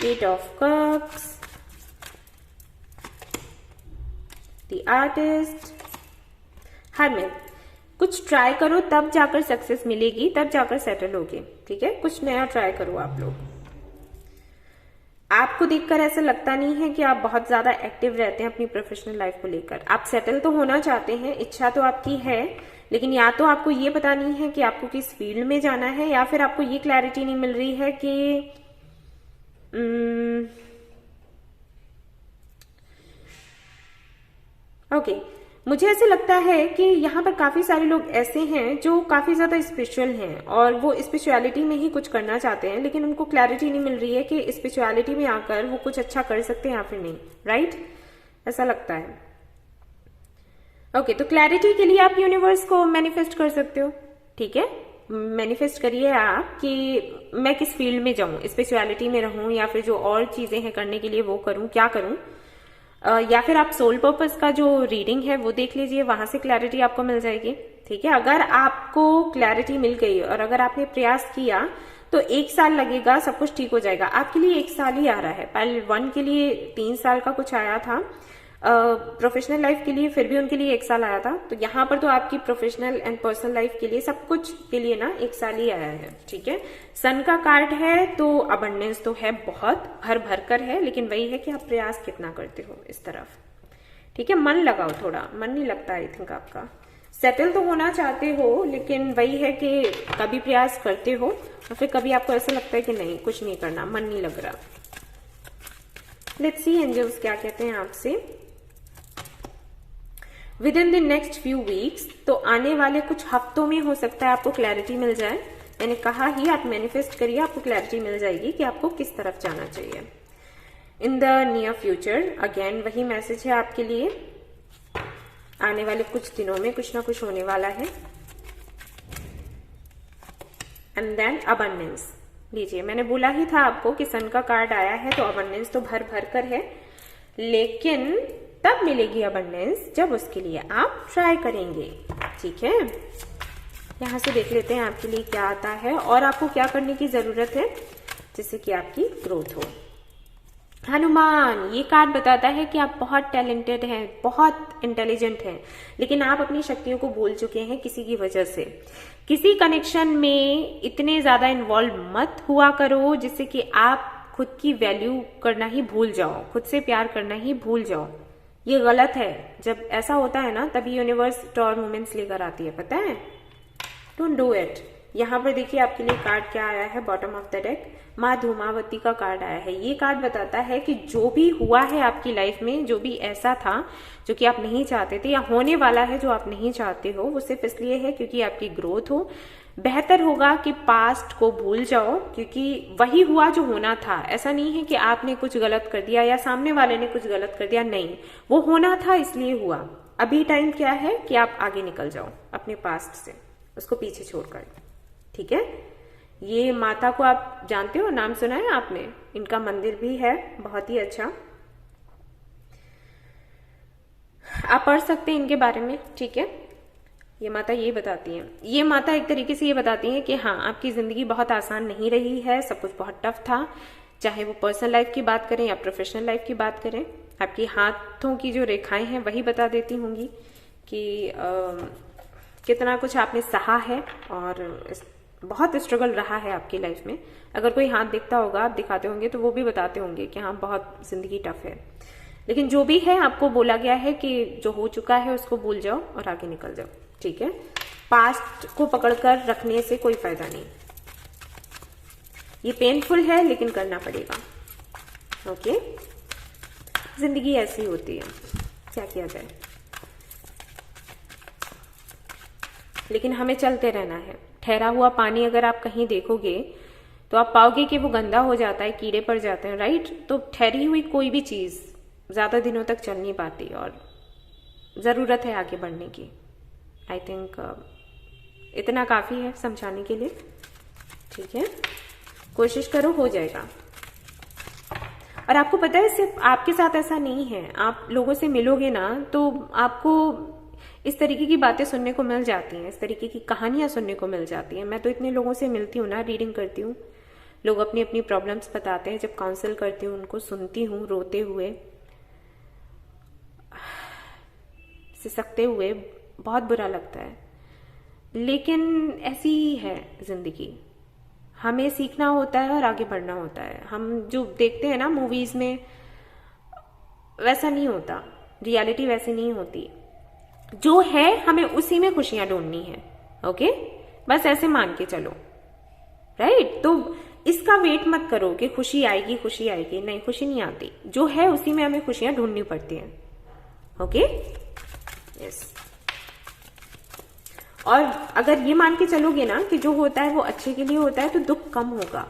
Eight of Cups, The Artist, Hermit। कुछ ट्राई करो तब जाकर सक्सेस मिलेगी, तब जाकर सेटल होगे, ठीक है। कुछ नया ट्राई करो आप लोग। आपको देखकर ऐसा लगता नहीं है कि आप बहुत ज्यादा एक्टिव रहते हैं अपनी प्रोफेशनल लाइफ को लेकर। आप सेटल तो होना चाहते हैं, इच्छा तो आपकी है, लेकिन या तो आपको ये पता नहीं है कि आपको किस फील्ड में जाना है, या फिर आपको ये क्लैरिटी नहीं मिल रही है कि ओके, मुझे ऐसे लगता है कि यहाँ पर काफी सारे लोग ऐसे हैं जो काफी ज्यादा स्पिरिचुअल हैं और वो स्पिरिचुअलिटी में ही कुछ करना चाहते हैं, लेकिन उनको क्लैरिटी नहीं मिल रही है कि स्पिरिचुअलिटी में आकर वो कुछ अच्छा कर सकते हैं या फिर नहीं, राइट, ऐसा लगता है। ओके, तो क्लैरिटी के लिए आप यूनिवर्स को मैनिफेस्ट कर सकते हो, ठीक है। मैनिफेस्ट करिए आप कि मैं किस फील्ड में जाऊं, स्पिरिचुअलिटी में रहूं या फिर जो और चीजें हैं करने के लिए वो करूं, क्या करूं। या फिर आप सोल पर्पस का जो रीडिंग है वो देख लीजिए, वहां से क्लैरिटी आपको मिल जाएगी, ठीक है। अगर आपको क्लैरिटी मिल गई और अगर आपने प्रयास किया तो 1 साल लगेगा, सब कुछ ठीक हो जाएगा। आपके लिए 1 साल ही आ रहा है, पहले 1 के लिए 3 साल का कुछ आया था, प्रोफेशनल लाइफ के लिए फिर भी उनके लिए 1 साल आया था। तो यहाँ पर तो आपकी प्रोफेशनल एंड पर्सनल लाइफ के लिए सब कुछ के लिए ना 1 साल ही आया है, ठीक है। सन का कार्ड है तो अबंडेंस तो है, बहुत भर भर कर है, लेकिन वही है कि आप प्रयास कितना करते हो इस तरफ, ठीक है। मन लगाओ, थोड़ा मन नहीं लगता आई थिंक आपका। सेटल तो होना चाहते हो, लेकिन वही है कि कभी प्रयास करते हो और फिर कभी आपको ऐसा लगता है कि नहीं कुछ नहीं करना, मन नहीं लग रहा। लेट्स सी एंजल्स क्या कहते हैं आपसे। With in the next few weeks, तो आने वाले कुछ हफ्तों में हो सकता है आपको क्लैरिटी मिल जाए। मैंने कहा ही आप मैनिफेस्ट करिए, आपको क्लैरिटी मिल जाएगी कि आपको किस तरफ जाना चाहिए। In the near future, again वही मैसेज है आपके लिए, आने वाले कुछ दिनों में कुछ ना कुछ होने वाला है। एंड देन अबंडेंस लीजिए, मैंने बोला ही था आपको कि सन का कार्ड आया है तो अबंडेंस तो भर भर कर है, लेकिन तब मिलेगी अबंडेंस जब उसके लिए आप ट्राई करेंगे, ठीक है। यहां से देख लेते हैं आपके लिए क्या आता है और आपको क्या करने की जरूरत है जिससे कि आपकी ग्रोथ हो। हनुमान, ये कार्ड बताता है कि आप बहुत टैलेंटेड हैं, बहुत इंटेलिजेंट हैं, लेकिन आप अपनी शक्तियों को भूल चुके हैं किसी की वजह से। किसी कनेक्शन में इतने ज्यादा इन्वॉल्व मत हुआ करो जिससे कि आप खुद की वैल्यू करना ही भूल जाओ, खुद से प्यार करना ही भूल जाओ। ये गलत है। जब ऐसा होता है ना, तभी यूनिवर्स टॉर मोमेंट्स लेकर आती है, पता है। Don't do it. यहाँ पर देखिए आपके लिए कार्ड क्या आया है, बॉटम ऑफ द डेक माँ धूमावती का कार्ड आया है। ये कार्ड बताता है कि जो भी हुआ है आपकी लाइफ में, जो भी ऐसा था जो कि आप नहीं चाहते थे, या होने वाला है जो आप नहीं चाहते हो, वो सिर्फ इसलिए है क्योंकि आपकी ग्रोथ हो। बेहतर होगा कि पास्ट को भूल जाओ, क्योंकि वही हुआ जो होना था। ऐसा नहीं है कि आपने कुछ गलत कर दिया या सामने वाले ने कुछ गलत कर दिया, नहीं, वो होना था इसलिए हुआ। अभी टाइम क्या है कि आप आगे निकल जाओ अपने पास्ट से, उसको पीछे छोड़कर, ठीक है। ये माता को आप जानते हो, नाम सुना है आपने, इनका मंदिर भी है बहुत ही अच्छा, आप पढ़ सकते हैं इनके बारे में, ठीक है। ये माता ये बताती हैं, ये माता एक तरीके से ये बताती हैं कि हाँ, आपकी जिंदगी बहुत आसान नहीं रही है, सब कुछ बहुत टफ था, चाहे वो पर्सनल लाइफ की बात करें या प्रोफेशनल लाइफ की बात करें। आपकी हाथों की जो रेखाएं हैं वही बता देती होंगी कि कितना कुछ आपने सहा है और बहुत स्ट्रगल रहा है आपकी लाइफ में। अगर कोई हाथ दिखता होगा, आप दिखाते होंगे, तो वो भी बताते होंगे कि हाँ, बहुत जिंदगी टफ है। लेकिन जो भी है, आपको बोला गया है कि जो हो चुका है उसको भूल जाओ और आगे निकल जाओ, ठीक है। पास्ट को पकड़कर रखने से कोई फायदा नहीं, ये पेनफुल है लेकिन करना पड़ेगा, ओके। जिंदगी ऐसी होती है, क्या किया जाए, लेकिन हमें चलते रहना है। ठहरा हुआ पानी अगर आप कहीं देखोगे तो आप पाओगे कि वो गंदा हो जाता है, कीड़े पड़ जाते हैं, राइट। तो ठहरी हुई कोई भी चीज ज्यादा दिनों तक चल नहीं पाती और जरूरत है आगे बढ़ने की। आई थिंक इतना काफी है समझाने के लिए, ठीक है। कोशिश करो, हो जाएगा। और आपको पता है, सिर्फ आपके साथ ऐसा नहीं है, आप लोगों से मिलोगे ना तो आपको इस तरीके की बातें सुनने को मिल जाती हैं, इस तरीके की कहानियां सुनने को मिल जाती हैं। मैं तो इतने लोगों से मिलती हूँ ना, रीडिंग करती हूँ, लोग अपनी अपनी प्रॉब्लम्स बताते हैं, जब काउंसिल करती हूँ उनको सुनती हूँ रोते हुए, सिसकते हुए, बहुत बुरा लगता है। लेकिन ऐसी ही है जिंदगी, हमें सीखना होता है और आगे बढ़ना होता है। हम जो देखते हैं ना मूवीज में, वैसा नहीं होता, रियलिटी वैसी नहीं होती। जो है हमें उसी में खुशियां ढूंढनी है, ओके, बस ऐसे मान के चलो, राइट। तो इसका वेट मत करो कि खुशी आएगी खुशी आएगी, नहीं, खुशी नहीं आती, जो है उसी में हमें खुशियां ढूंढनी पड़ती हैं, ओके, यस। और अगर ये मान के चलोगे ना कि जो होता है वो अच्छे के लिए होता है, तो दुख कम होगा,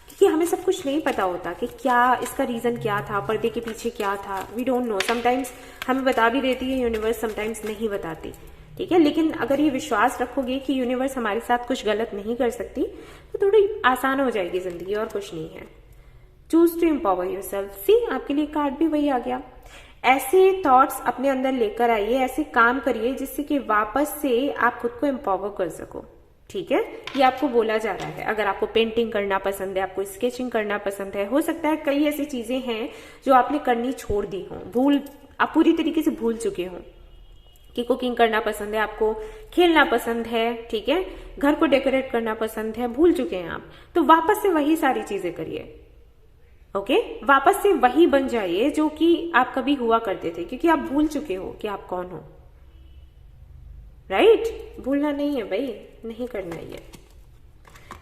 क्योंकि हमें सब कुछ नहीं पता होता कि क्या इसका रीजन क्या था, पर्दे के पीछे क्या था, वी डोंट नो। समटाइम्स हमें बता भी देती है यूनिवर्स, समटाइम्स नहीं बताती, ठीक है। लेकिन अगर ये विश्वास रखोगे कि यूनिवर्स हमारे साथ कुछ गलत नहीं कर सकती, तो थोड़ी आसान हो जाएगी जिंदगी, और कुछ नहीं है। Choose to empower yourself. See, आपके लिए कार्ड भी वही आ गया। ऐसे थॉट्स अपने अंदर लेकर आइए, ऐसे काम करिए जिससे कि वापस से आप खुद को एम्पावर कर सको, ठीक है। ये आपको बोला जा रहा है। अगर आपको पेंटिंग करना पसंद है, आपको स्केचिंग करना पसंद है, हो सकता है कई ऐसी चीजें हैं जो आपने करनी छोड़ दी हो, आप पूरी तरीके से भूल चुके हो कि कुकिंग करना पसंद है, आपको खेलना पसंद है, ठीक है, घर को डेकोरेट करना पसंद है, भूल चुके हैं आप, तो वापस से वही सारी चीजें करिए, ओके। वापस से वही बन जाइए जो कि आप कभी हुआ करते थे, क्योंकि आप भूल चुके हो कि आप कौन हो, राइट। भूलना नहीं है भाई, नहीं करना है।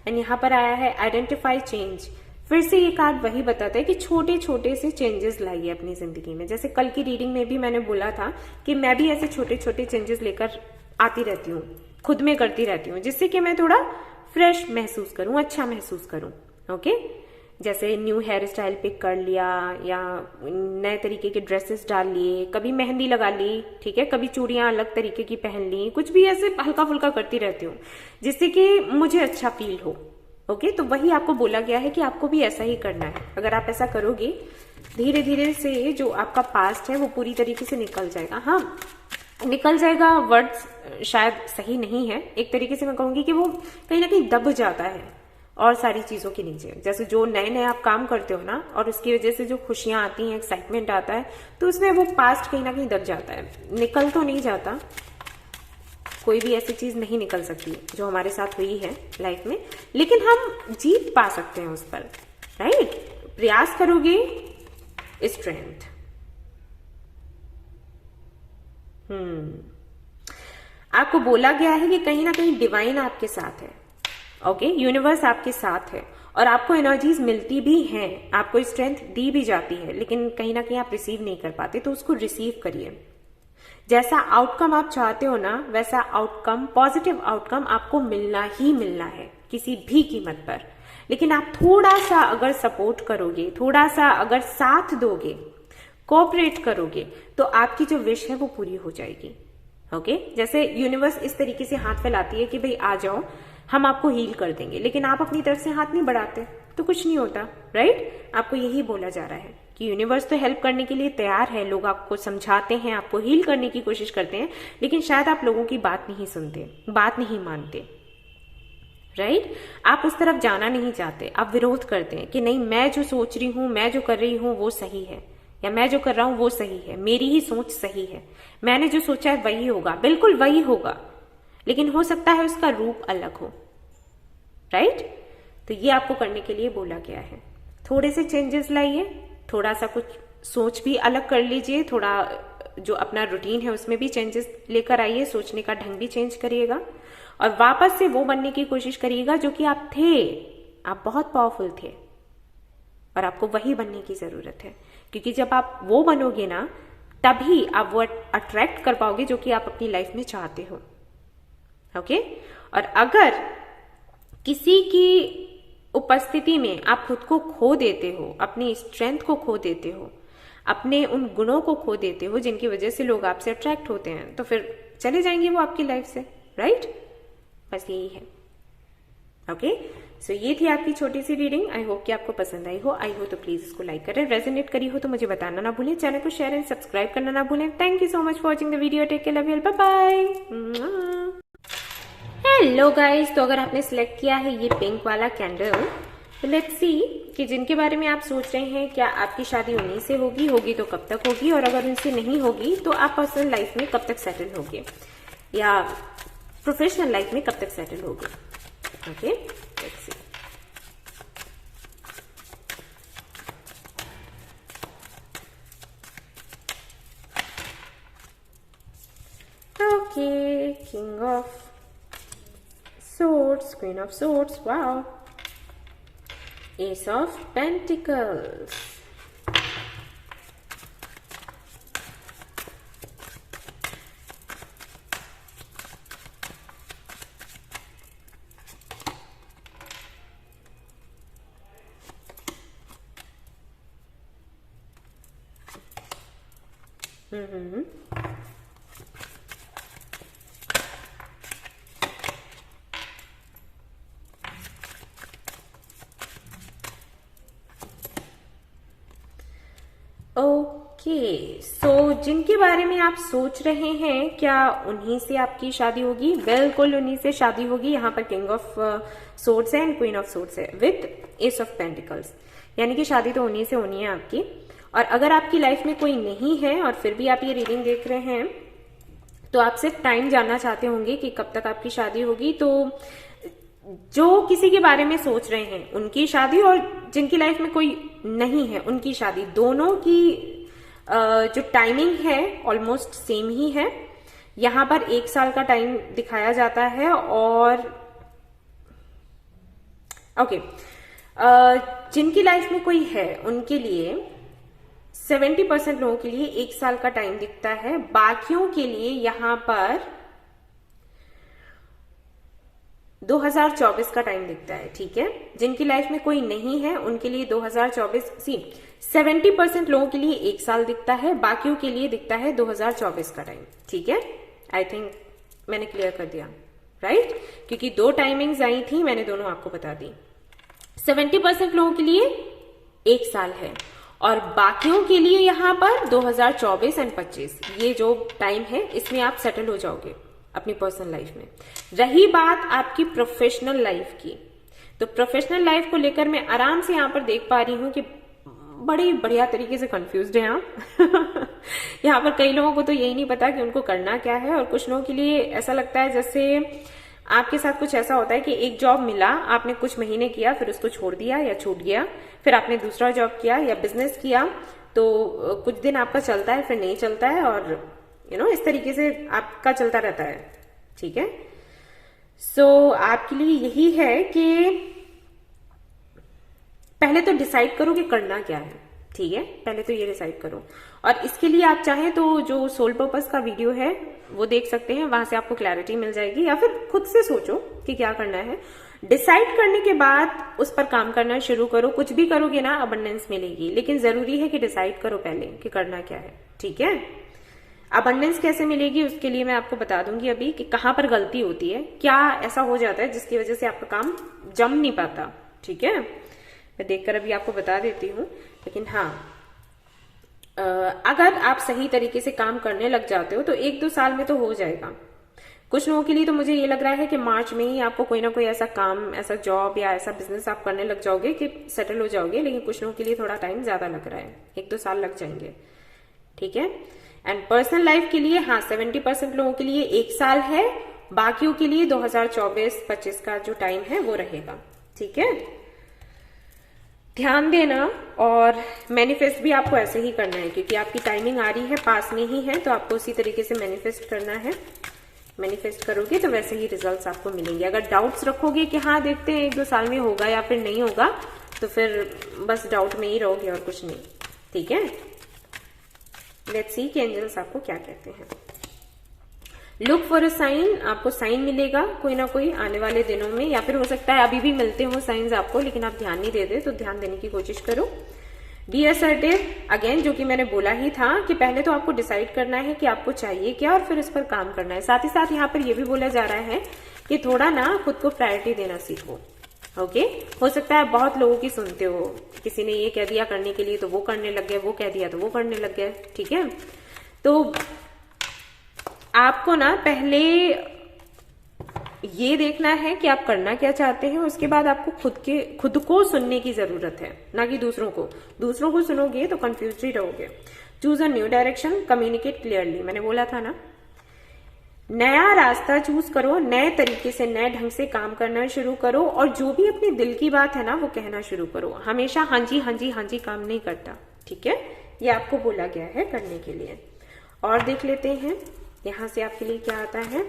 एंड यहां पर आया है आइडेंटिफाई चेंज। फिर से ये कार्ड वही बताता है कि छोटे छोटे से चेंजेस लाइए अपनी जिंदगी में। जैसे कल की रीडिंग में भी मैंने बोला था कि मैं भी ऐसे छोटे छोटे चेंजेस लेकर आती रहती हूँ, खुद में करती रहती हूँ, जिससे कि मैं थोड़ा फ्रेश महसूस करूं, अच्छा महसूस करूं, ओके। जैसे न्यू हेयर स्टाइल पिक कर लिया, या नए तरीके के ड्रेसेस डाल लिए, कभी मेहंदी लगा ली, ठीक है, कभी चूड़ियां अलग तरीके की पहन ली, कुछ भी ऐसे हल्का फुल्का करती रहती हूँ जिससे कि मुझे अच्छा फील हो, ओके। तो वही आपको बोला गया है कि आपको भी ऐसा ही करना है। अगर आप ऐसा करोगे, धीरे धीरे से जो आपका पास्ट है वो पूरी तरीके से निकल जाएगा। हाँ, निकल जाएगा वर्ड्स शायद सही नहीं है, एक तरीके से मैं कहूंगी कि वो कहीं ना कहीं दब जाता है, और सारी चीजों के नीचे। जैसे जो नए नए आप काम करते हो ना, और उसकी वजह से जो खुशियां आती हैं, एक्साइटमेंट आता है, तो उसमें वो पास्ट कहीं ना कहीं दब जाता है, निकल तो नहीं जाता। कोई भी ऐसी चीज नहीं निकल सकती जो हमारे साथ हुई है लाइफ में, लेकिन हम जीत पा सकते हैं उस पर, राइट? प्रयास करोगे, स्ट्रेंथ। आपको बोला गया है कि कहीं ना कहीं डिवाइन आपके साथ है, ओके? यूनिवर्स आपके साथ है, और आपको एनर्जीज मिलती भी हैं, आपको स्ट्रेंथ दी भी जाती है, लेकिन कहीं ना कहीं आप रिसीव नहीं कर पाते, तो उसको रिसीव करिए। जैसा आउटकम आप चाहते हो ना, वैसा आउटकम, पॉजिटिव आउटकम आपको मिलना ही मिलना है, किसी भी कीमत पर। लेकिन आप थोड़ा सा अगर सपोर्ट करोगे, थोड़ा सा अगर साथ दोगे, कोऑपरेट करोगे, तो आपकी जो विश है वो पूरी हो जाएगी, ओके? जैसे यूनिवर्स इस तरीके से हाथ फैलाती है कि भाई आ जाओ, हम आपको हील कर देंगे, लेकिन आप अपनी तरफ से हाथ नहीं बढ़ाते तो कुछ नहीं होता, राइट? आपको यही बोला जा रहा है कि यूनिवर्स तो हेल्प करने के लिए तैयार है, लोग आपको समझाते हैं, आपको हील करने की कोशिश करते हैं, लेकिन शायद आप लोगों की बात नहीं सुनते, बात नहीं मानते, राइट? आप उस तरफ जाना नहीं चाहते, आप विरोध करते हैं कि नहीं, मैं जो सोच रही हूं, मैं जो कर रही हूं वो सही है, या मैं जो कर रहा हूं वो सही है, मेरी ही सोच सही है, मैंने जो सोचा है वही होगा, बिल्कुल वही होगा, लेकिन हो सकता है उसका रूप अलग हो, राइट? तो ये आपको करने के लिए बोला गया है। थोड़े से चेंजेस लाइए, थोड़ा सा कुछ सोच भी अलग कर लीजिए, थोड़ा जो अपना रूटीन है उसमें भी चेंजेस लेकर आइए, सोचने का ढंग भी चेंज करिएगा, और वापस से वो बनने की कोशिश करिएगा जो कि आप थे। आप बहुत पावरफुल थे और आपको वही बनने की जरूरत है, क्योंकि जब आप वो बनोगे ना, तभी आप वो अट्रैक्ट कर पाओगे जो कि आप अपनी लाइफ में चाहते हो, ओके? और अगर किसी की उपस्थिति में आप खुद को खो देते हो, अपनी स्ट्रेंथ को खो देते हो, अपने उन गुणों को खो देते हो जिनकी वजह से लोग आपसे अट्रैक्ट होते हैं, तो फिर चले जाएंगे वो आपकी लाइफ से, राइट? बस यही है, ओके? सो ये थी आपकी छोटी सी रीडिंग। आई होप कि आपको पसंद आई हो। आई हो तो प्लीज इसको लाइक करें, रेजोनेट करी हो तो मुझे बताना ना भूलें, चैनल को शेयर एंड सब्सक्राइब करना ना भूलें। Thank you so much for watching the video, take care, love you, bye bye. Hello guys, तो अगर आपने सिलेक्ट किया है ये पिंक वाला कैंडल, तो लेट्स सी कि जिनके बारे में आप सोच रहे हैं, क्या आपकी शादी उन्हीं से होगी, होगी तो कब तक होगी, और अगर उनसे नहीं होगी तो आप पर्सनल लाइफ में कब तक सेटल होगे, या प्रोफेशनल लाइफ में कब तक सेटल होगे, okay? Let's see. Okay, king of Swords, Queen of Swords, wow. Ace of Pentacles. Okay, so जिनके बारे में आप सोच रहे हैं, क्या उन्हीं से आपकी शादी होगी? बिल्कुल उन्हीं से शादी होगी। यहाँ पर किंग ऑफ सोर्ड्स है एंड क्वीन ऑफ सोर्ड्स है विथ एस ऑफ पेंटिकल्स, यानी कि शादी तो उन्हीं से होनी है आपकी। और अगर आपकी लाइफ में कोई नहीं है और फिर भी आप ये रीडिंग देख रहे हैं, तो आप सिर्फ टाइम जानना चाहते होंगे कि कब तक आपकी शादी होगी। तो जो किसी के बारे में सोच रहे हैं उनकी शादी, और जिनकी लाइफ में कोई नहीं है उनकी शादी, दोनों की जो टाइमिंग है ऑलमोस्ट सेम ही है। यहां पर 1 साल का टाइम दिखाया जाता है, और ओके, जिनकी लाइफ में कोई है उनके लिए 70% लोगों के लिए 1 साल का टाइम दिखता है, बाकियों के लिए यहां पर 2024 का टाइम दिखता है, ठीक है? जिनकी लाइफ में कोई नहीं है उनके लिए 2024, 70% लोगों के लिए 1 साल दिखता है, बाकियों के लिए दिखता है 2024 का टाइम, ठीक है? आई थिंक मैंने क्लियर कर दिया, राइट? क्योंकि 2 टाइमिंग्स आई थी, मैंने दोनों आपको बता दी। 70% लोगों के लिए 1 साल है, और बाकियों के लिए यहां पर 2024 एंड 25, ये जो टाइम है इसमें आप सेटल हो जाओगे अपनी पर्सनल लाइफ में। रही बात आपकी प्रोफेशनल लाइफ की, तो प्रोफेशनल लाइफ को लेकर मैं आराम से यहाँ पर देख पा रही हूँ कि बड़ी बढ़िया तरीके से कंफ्यूज्ड हैं आप। यहाँ पर कई लोगों को तो यही नहीं पता कि उनको करना क्या है, और कुछ लोगों के लिए ऐसा लगता है जैसे आपके साथ कुछ ऐसा होता है कि एक जॉब मिला, आपने कुछ महीने किया, फिर उसको छोड़ दिया या छूट गया, फिर आपने दूसरा जॉब किया या बिजनेस किया, तो कुछ दिन आपका चलता है, फिर नहीं चलता है, और इस तरीके से आपका चलता रहता है। ठीक है, सो आपके लिए यही है कि पहले तो डिसाइड करो कि करना क्या है। ठीक है, पहले तो ये डिसाइड करो, और इसके लिए आप चाहें तो जो सोल पर्पस का वीडियो है वो देख सकते हैं, वहां से आपको क्लैरिटी मिल जाएगी, या फिर खुद से सोचो कि क्या करना है। डिसाइड करने के बाद उस पर काम करना शुरू करो। कुछ भी करोगे ना, अबंडेंस मिलेगी, लेकिन जरूरी है कि डिसाइड करो पहले कि करना क्या है। ठीक है, अबंडेंस कैसे मिलेगी उसके लिए मैं आपको बता दूंगी अभी कि कहां पर गलती होती है, क्या ऐसा हो जाता है जिसकी वजह से आपका काम जम नहीं पाता। ठीक है, मैं देखकर अभी आपको बता देती हूँ, लेकिन हाँ, अगर आप सही तरीके से काम करने लग जाते हो तो 1-2 साल में तो हो जाएगा। कुछ लोगों के लिए तो मुझे ये लग रहा है कि मार्च में ही आपको कोई ना कोई ऐसा काम, ऐसा जॉब या ऐसा बिजनेस आप करने लग जाओगे कि सेटल हो जाओगे, लेकिन कुछ लोगों के लिए थोड़ा टाइम ज्यादा लग रहा है, 1-2 साल लग जाएंगे। ठीक है, एंड पर्सनल लाइफ के लिए हाँ 70% लोगों के लिए 1 साल है, बाकियों के लिए 2024-25 का जो टाइम है वो रहेगा। ठीक है, ध्यान देना, और मैनिफेस्ट भी आपको ऐसे ही करना है, क्योंकि आपकी टाइमिंग आ रही है, पास में ही है, तो आपको उसी तरीके से मैनिफेस्ट करना है। मैनिफेस्ट करोगे तो वैसे ही रिजल्ट्स आपको मिलेंगे। अगर डाउट्स रखोगे कि हाँ देखते हैं 1-2 साल में होगा या फिर नहीं होगा, तो फिर बस डाउट में ही रहोगे और कुछ नहीं। ठीक है, लेट्स सी कि एंजल्स आपको क्या कहते हैं। लुक फॉर अ साइन, आपको साइन मिलेगा कोई ना कोई आने वाले दिनों में, या फिर हो सकता है अभी भी मिलते हो साइंस आपको, लेकिन आप ध्यान नहीं देते, तो ध्यान देने की कोशिश करो। बी असर्टिव, अगेन जो कि मैंने बोला ही था कि पहले तो आपको डिसाइड करना है कि आपको चाहिए क्या, और फिर उस पर काम करना है। साथ ही साथ यहाँ पर यह भी बोला जा रहा है कि थोड़ा ना खुद को प्रायोरिटी देना सीखो। ओके, हो सकता है बहुत लोगों की सुनते हो, किसी ने ये कह दिया करने के लिए तो वो करने लग गए, वो कह दिया तो वो करने लग गए। ठीक है, तो आपको ना पहले ये देखना है कि आप करना क्या चाहते हैं, उसके बाद आपको खुद को सुनने की जरूरत है, ना कि दूसरों को। दूसरों को सुनोगे तो कंफ्यूज ही रहोगे। Choose a new direction, communicate clearly, मैंने बोला था ना, नया रास्ता चूज करो, नए तरीके से, नए ढंग से काम करना शुरू करो, और जो भी अपने दिल की बात है ना वो कहना शुरू करो। हमेशा हाँ जी हाँ जी हाँ जी काम नहीं करता। ठीक है, ये आपको बोला गया है करने के लिए। और देख लेते हैं यहां से आपके लिए क्या आता है।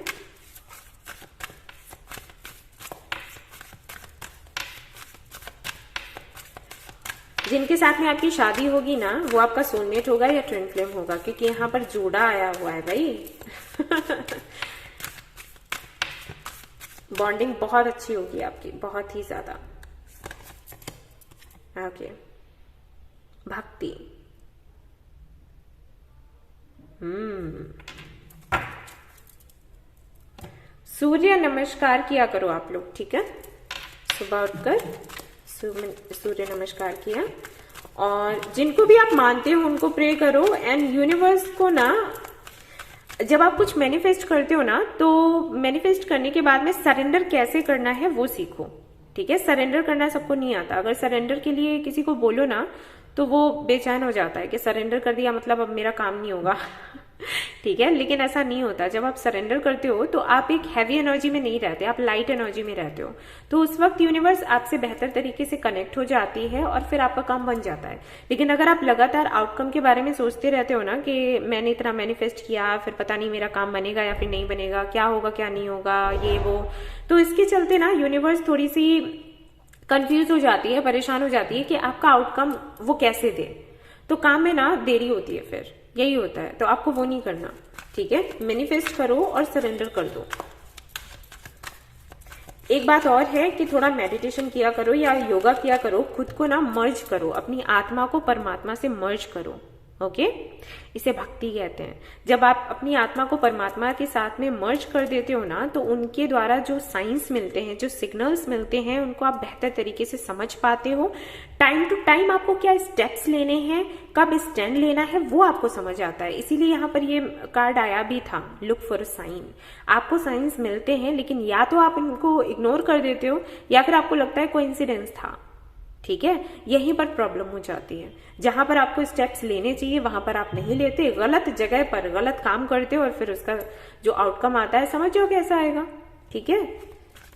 जिनके साथ में आपकी शादी होगी ना, वो आपका सोलमेट होगा या ट्विन फ्लेम होगा, क्योंकि यहाँ पर जोड़ा आया हुआ है भाई। बॉन्डिंग बहुत अच्छी होगी आपकी, बहुत ही ज्यादा। ओके, भक्ति, सूर्य नमस्कार किया करो आप लोग। ठीक है, सुबह उठकर सूर्य नमस्कार किया, और जिनको भी आप मानते हो उनको प्रे करो। एंड यूनिवर्स को ना, जब आप कुछ मैनिफेस्ट करते हो ना, तो मैनिफेस्ट करने के बाद में सरेंडर कैसे करना है वो सीखो। ठीक है, सरेंडर करना सबको नहीं आता। अगर सरेंडर के लिए किसी को बोलो ना तो वो बेचैन हो जाता है कि सरेंडर कर दिया मतलब अब मेरा काम नहीं होगा। ठीक है, लेकिन ऐसा नहीं होता। जब आप सरेंडर करते हो तो आप एक हैवी एनर्जी में नहीं रहते, आप लाइट एनर्जी में रहते हो। तो उस वक्त यूनिवर्स आपसे बेहतर तरीके से कनेक्ट हो जाती है और फिर आपका काम बन जाता है। लेकिन अगर आप लगातार आउटकम के बारे में सोचते रहते हो ना कि मैंने इतना मैनिफेस्ट किया, फिर पता नहीं मेरा काम बनेगा या फिर नहीं बनेगा, क्या होगा क्या नहीं होगा, ये वो, तो इसके चलते ना यूनिवर्स थोड़ी सी कंफ्यूज हो जाती है, परेशान हो जाती है कि आपका आउटकम वो कैसे दे। तो काम में ना देरी होती है, फिर यही होता है। तो आपको वो नहीं करना। ठीक है, मैनिफेस्ट करो और सरेंडर कर दो। एक बात और है कि थोड़ा मेडिटेशन किया करो या योगा किया करो, खुद को ना मर्ज करो, अपनी आत्मा को परमात्मा से मर्ज करो। ओके इसे भक्ति कहते हैं। जब आप अपनी आत्मा को परमात्मा के साथ में मर्ज कर देते हो ना, तो उनके द्वारा जो साइंस मिलते हैं, जो सिग्नल्स मिलते हैं, उनको आप बेहतर तरीके से समझ पाते हो। टाइम टू टाइम आपको क्या स्टेप्स लेने हैं, कब स्टैंड लेना है, वो आपको समझ आता है। इसीलिए यहाँ पर ये कार्ड आया भी था, लुक फॉर साइन। आपको साइंस मिलते हैं, लेकिन या तो आप इनको इग्नोर कर देते हो या फिर आपको लगता है कोइंसिडेंस था। ठीक है, यहीं पर प्रॉब्लम हो जाती है। जहां पर आपको स्टेप्स लेने चाहिए वहां पर आप नहीं लेते, गलत जगह पर गलत काम करते हो और फिर उसका जो आउटकम आता है समझ जाओ कैसा आएगा। ठीक है,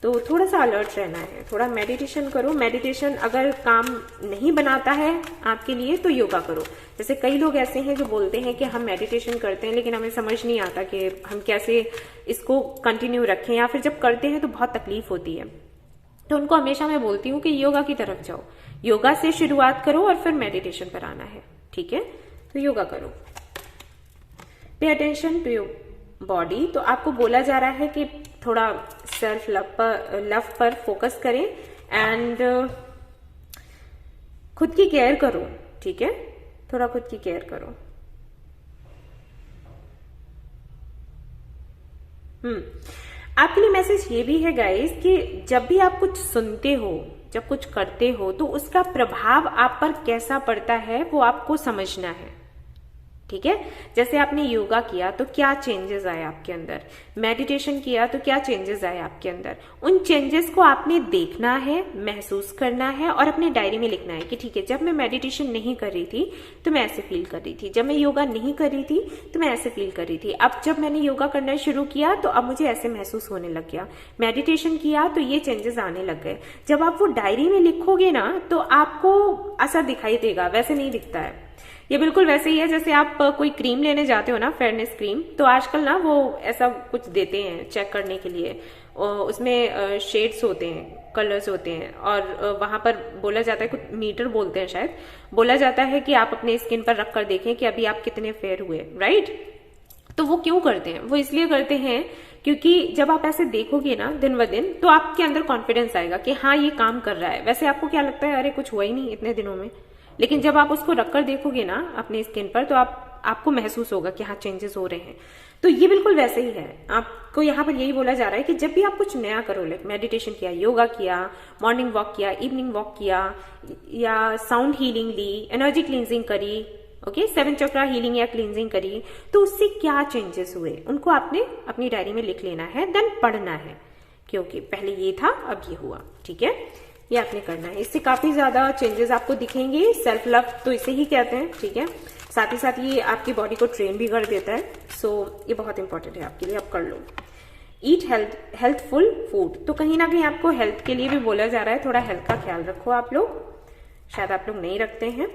तो थोड़ा सा अलर्ट रहना है, थोड़ा मेडिटेशन करो। मेडिटेशन अगर काम नहीं बनाता है आपके लिए तो योगा करो। जैसे कई लोग ऐसे हैं जो बोलते हैं कि हम मेडिटेशन करते हैं लेकिन हमें समझ नहीं आता कि हम कैसे इसको कंटिन्यू रखें, या फिर जब करते हैं तो बहुत तकलीफ होती है। तो उनको हमेशा मैं बोलती हूँ कि योगा की तरफ जाओ, योगा से शुरुआत करो और फिर मेडिटेशन पर आना है। ठीक है, तो योगा करो। Pay attention to your body. तो आपको बोला जा रहा है कि थोड़ा सेल्फ लव पर फोकस करें एंड खुद की केयर करो। ठीक है, थोड़ा खुद की केयर करो। आपके लिए मैसेज ये भी है गाइस कि जब भी आप कुछ सुनते हो, जब कुछ करते हो, तो उसका प्रभाव आप पर कैसा पड़ता है वो आपको समझना है। ठीक है, जैसे आपने योगा किया तो क्या चेंजेस आए आपके अंदर, मेडिटेशन किया तो क्या चेंजेस आए आपके अंदर। उन चेंजेस को आपने देखना है, महसूस करना है और अपने डायरी में लिखना है कि ठीक है, जब मैं मेडिटेशन नहीं कर रही थी तो मैं ऐसे फील कर रही थी, जब मैं योगा नहीं कर रही थी तो मैं ऐसे फील कर रही थी, अब जब मैंने योगा करना शुरू किया तो अब मुझे ऐसे महसूस होने लग गया, मेडिटेशन किया तो ये चेंजेस आने लग गए। जब आप वो डायरी में लिखोगे ना तो आपको असर दिखाई देगा, वैसे नहीं दिखता है। ये बिल्कुल वैसे ही है जैसे आप कोई क्रीम लेने जाते हो ना, फेयरनेस क्रीम, तो आजकल ना वो ऐसा कुछ देते हैं चेक करने के लिए, उसमें शेड्स होते हैं, कलर्स होते हैं, और वहां पर बोला जाता है, कुछ मीटर बोलते हैं शायद, बोला जाता है कि आप अपने स्किन पर रखकर देखें कि अभी आप कितने फेयर हुए, राइट। तो वो क्यों करते हैं? वो इसलिए करते हैं क्योंकि जब आप ऐसे देखोगे ना दिन ब दिन तो आपके अंदर कॉन्फिडेंस आएगा कि हाँ ये काम कर रहा है। वैसे आपको क्या लगता है, अरे कुछ हुआ ही नहीं इतने दिनों में, लेकिन जब आप उसको रखकर देखोगे ना अपने स्किन पर तो आपको महसूस होगा कि हाँ चेंजेस हो रहे हैं। तो ये बिल्कुल वैसे ही है। आपको यहाँ पर यही बोला जा रहा है कि जब भी आप कुछ नया करो, लाइक मेडिटेशन किया, योगा किया, मॉर्निंग वॉक किया, इवनिंग वॉक किया, या साउंड हीलिंग ली, एनर्जी क्लींजिंग करी, ओके, 7 चक्रा हीलिंग या क्लींजिंग करी, तो उससे क्या चेंजेस हुए उनको आपने अपनी डायरी में लिख लेना है, देन पढ़ना है, क्योंकि पहले ये था अब ये हुआ। ठीक है, ये आपने करना है, इससे काफी ज्यादा चेंजेस आपको दिखेंगे। सेल्फ लव तो इसे ही कहते हैं। ठीक है, साथ ही साथ ये आपकी बॉडी को ट्रेन भी कर देता है। सो ये बहुत इंपॉर्टेंट है आपके लिए, आप कर लो। ईट हेल्थफुल फूड। तो कहीं ना कहीं आपको हेल्थ के लिए भी बोला जा रहा है, थोड़ा हेल्थ का ख्याल रखो आप लोग, शायद आप लोग नहीं रखते हैं।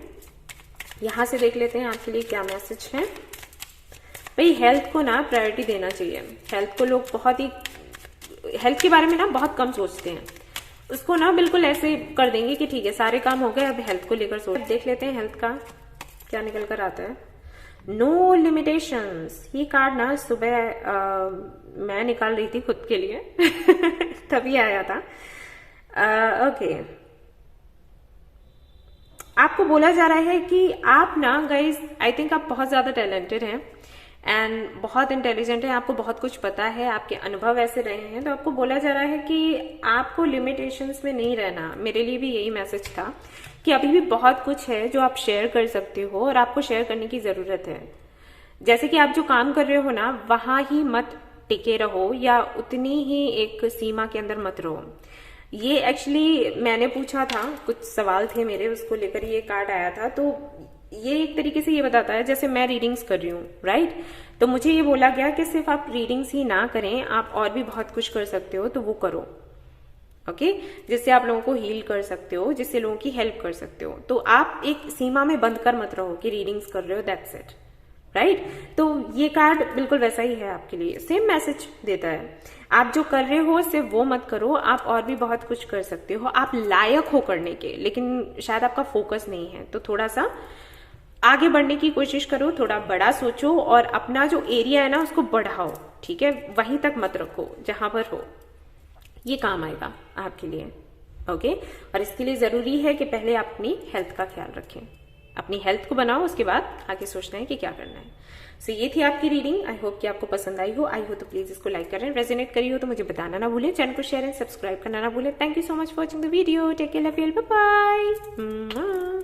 यहां से देख लेते हैं आपके लिए क्या मैसेज है। भाई हेल्थ को ना प्रायोरिटी देना चाहिए। हेल्थ को लोग बहुत ही, हेल्थ के बारे में ना बहुत कम सोचते हैं, उसको ना बिल्कुल ऐसे कर देंगे कि ठीक है सारे काम हो गए, अब हेल्थ को लेकर सोच। देख लेते हैं हेल्थ का क्या निकल कर आता है। No limitations. ये कार्ड ना सुबह मैं निकाल रही थी खुद के लिए तभी आया था। ओके, आपको बोला जा रहा है कि आप ना गाइस, आई थिंक आप बहुत ज्यादा टैलेंटेड हैं एंड बहुत इंटेलिजेंट है, आपको बहुत कुछ पता है, आपके अनुभव ऐसे रहे हैं। तो आपको बोला जा रहा है कि आपको लिमिटेशंस में नहीं रहना। मेरे लिए भी यही मैसेज था कि अभी भी बहुत कुछ है जो आप शेयर कर सकते हो और आपको शेयर करने की जरूरत है। जैसे कि आप जो काम कर रहे हो ना, वहां ही मत टिके रहो या उतनी ही एक सीमा के अंदर मत रहो। ये एक्चुअली मैंने पूछा था, कुछ सवाल थे मेरे, उसको लेकर ये कार्ड आया था। तो ये एक तरीके से ये बताता है, जैसे मैं रीडिंग्स कर रही हूँ, राइट, तो मुझे ये बोला गया कि सिर्फ आप रीडिंग्स ही ना करें, आप और भी बहुत कुछ कर सकते हो, तो वो करो। ओके, जिससे आप लोगों को हील कर सकते हो, जिससे लोगों की हेल्प कर सकते हो। तो आप एक सीमा में बंद कर मत रहो कि रीडिंग्स कर रहे हो, दैट्स इट, राइट। तो ये कार्ड बिल्कुल वैसा ही है आपके लिए, सेम मैसेज देता है। आप जो कर रहे हो सिर्फ वो मत करो, आप और भी बहुत कुछ कर सकते हो, आप लायक हो करने के, लेकिन शायद आपका फोकस नहीं है। तो थोड़ा सा आगे बढ़ने की कोशिश करो, थोड़ा बड़ा सोचो और अपना जो एरिया है ना उसको बढ़ाओ। ठीक है, वहीं तक मत रखो जहां पर हो, ये काम आएगा आपके लिए। ओके, और इसके लिए जरूरी है कि पहले आप अपनी हेल्थ का ख्याल रखें। अपनी हेल्थ को बनाओ, उसके बाद आगे सोचना है कि क्या करना है। सो ये थी आपकी रीडिंग। आई होप कि आपको पसंद आई हो तो प्लीज इसको लाइक करें, रेजोनेट करी हो तो मुझे बताना ना भूलें, चैनल को शेयर एंड सब्सक्राइब करना ना भूलें। Thank you so much for watching the video. Take care, love you, bye bye.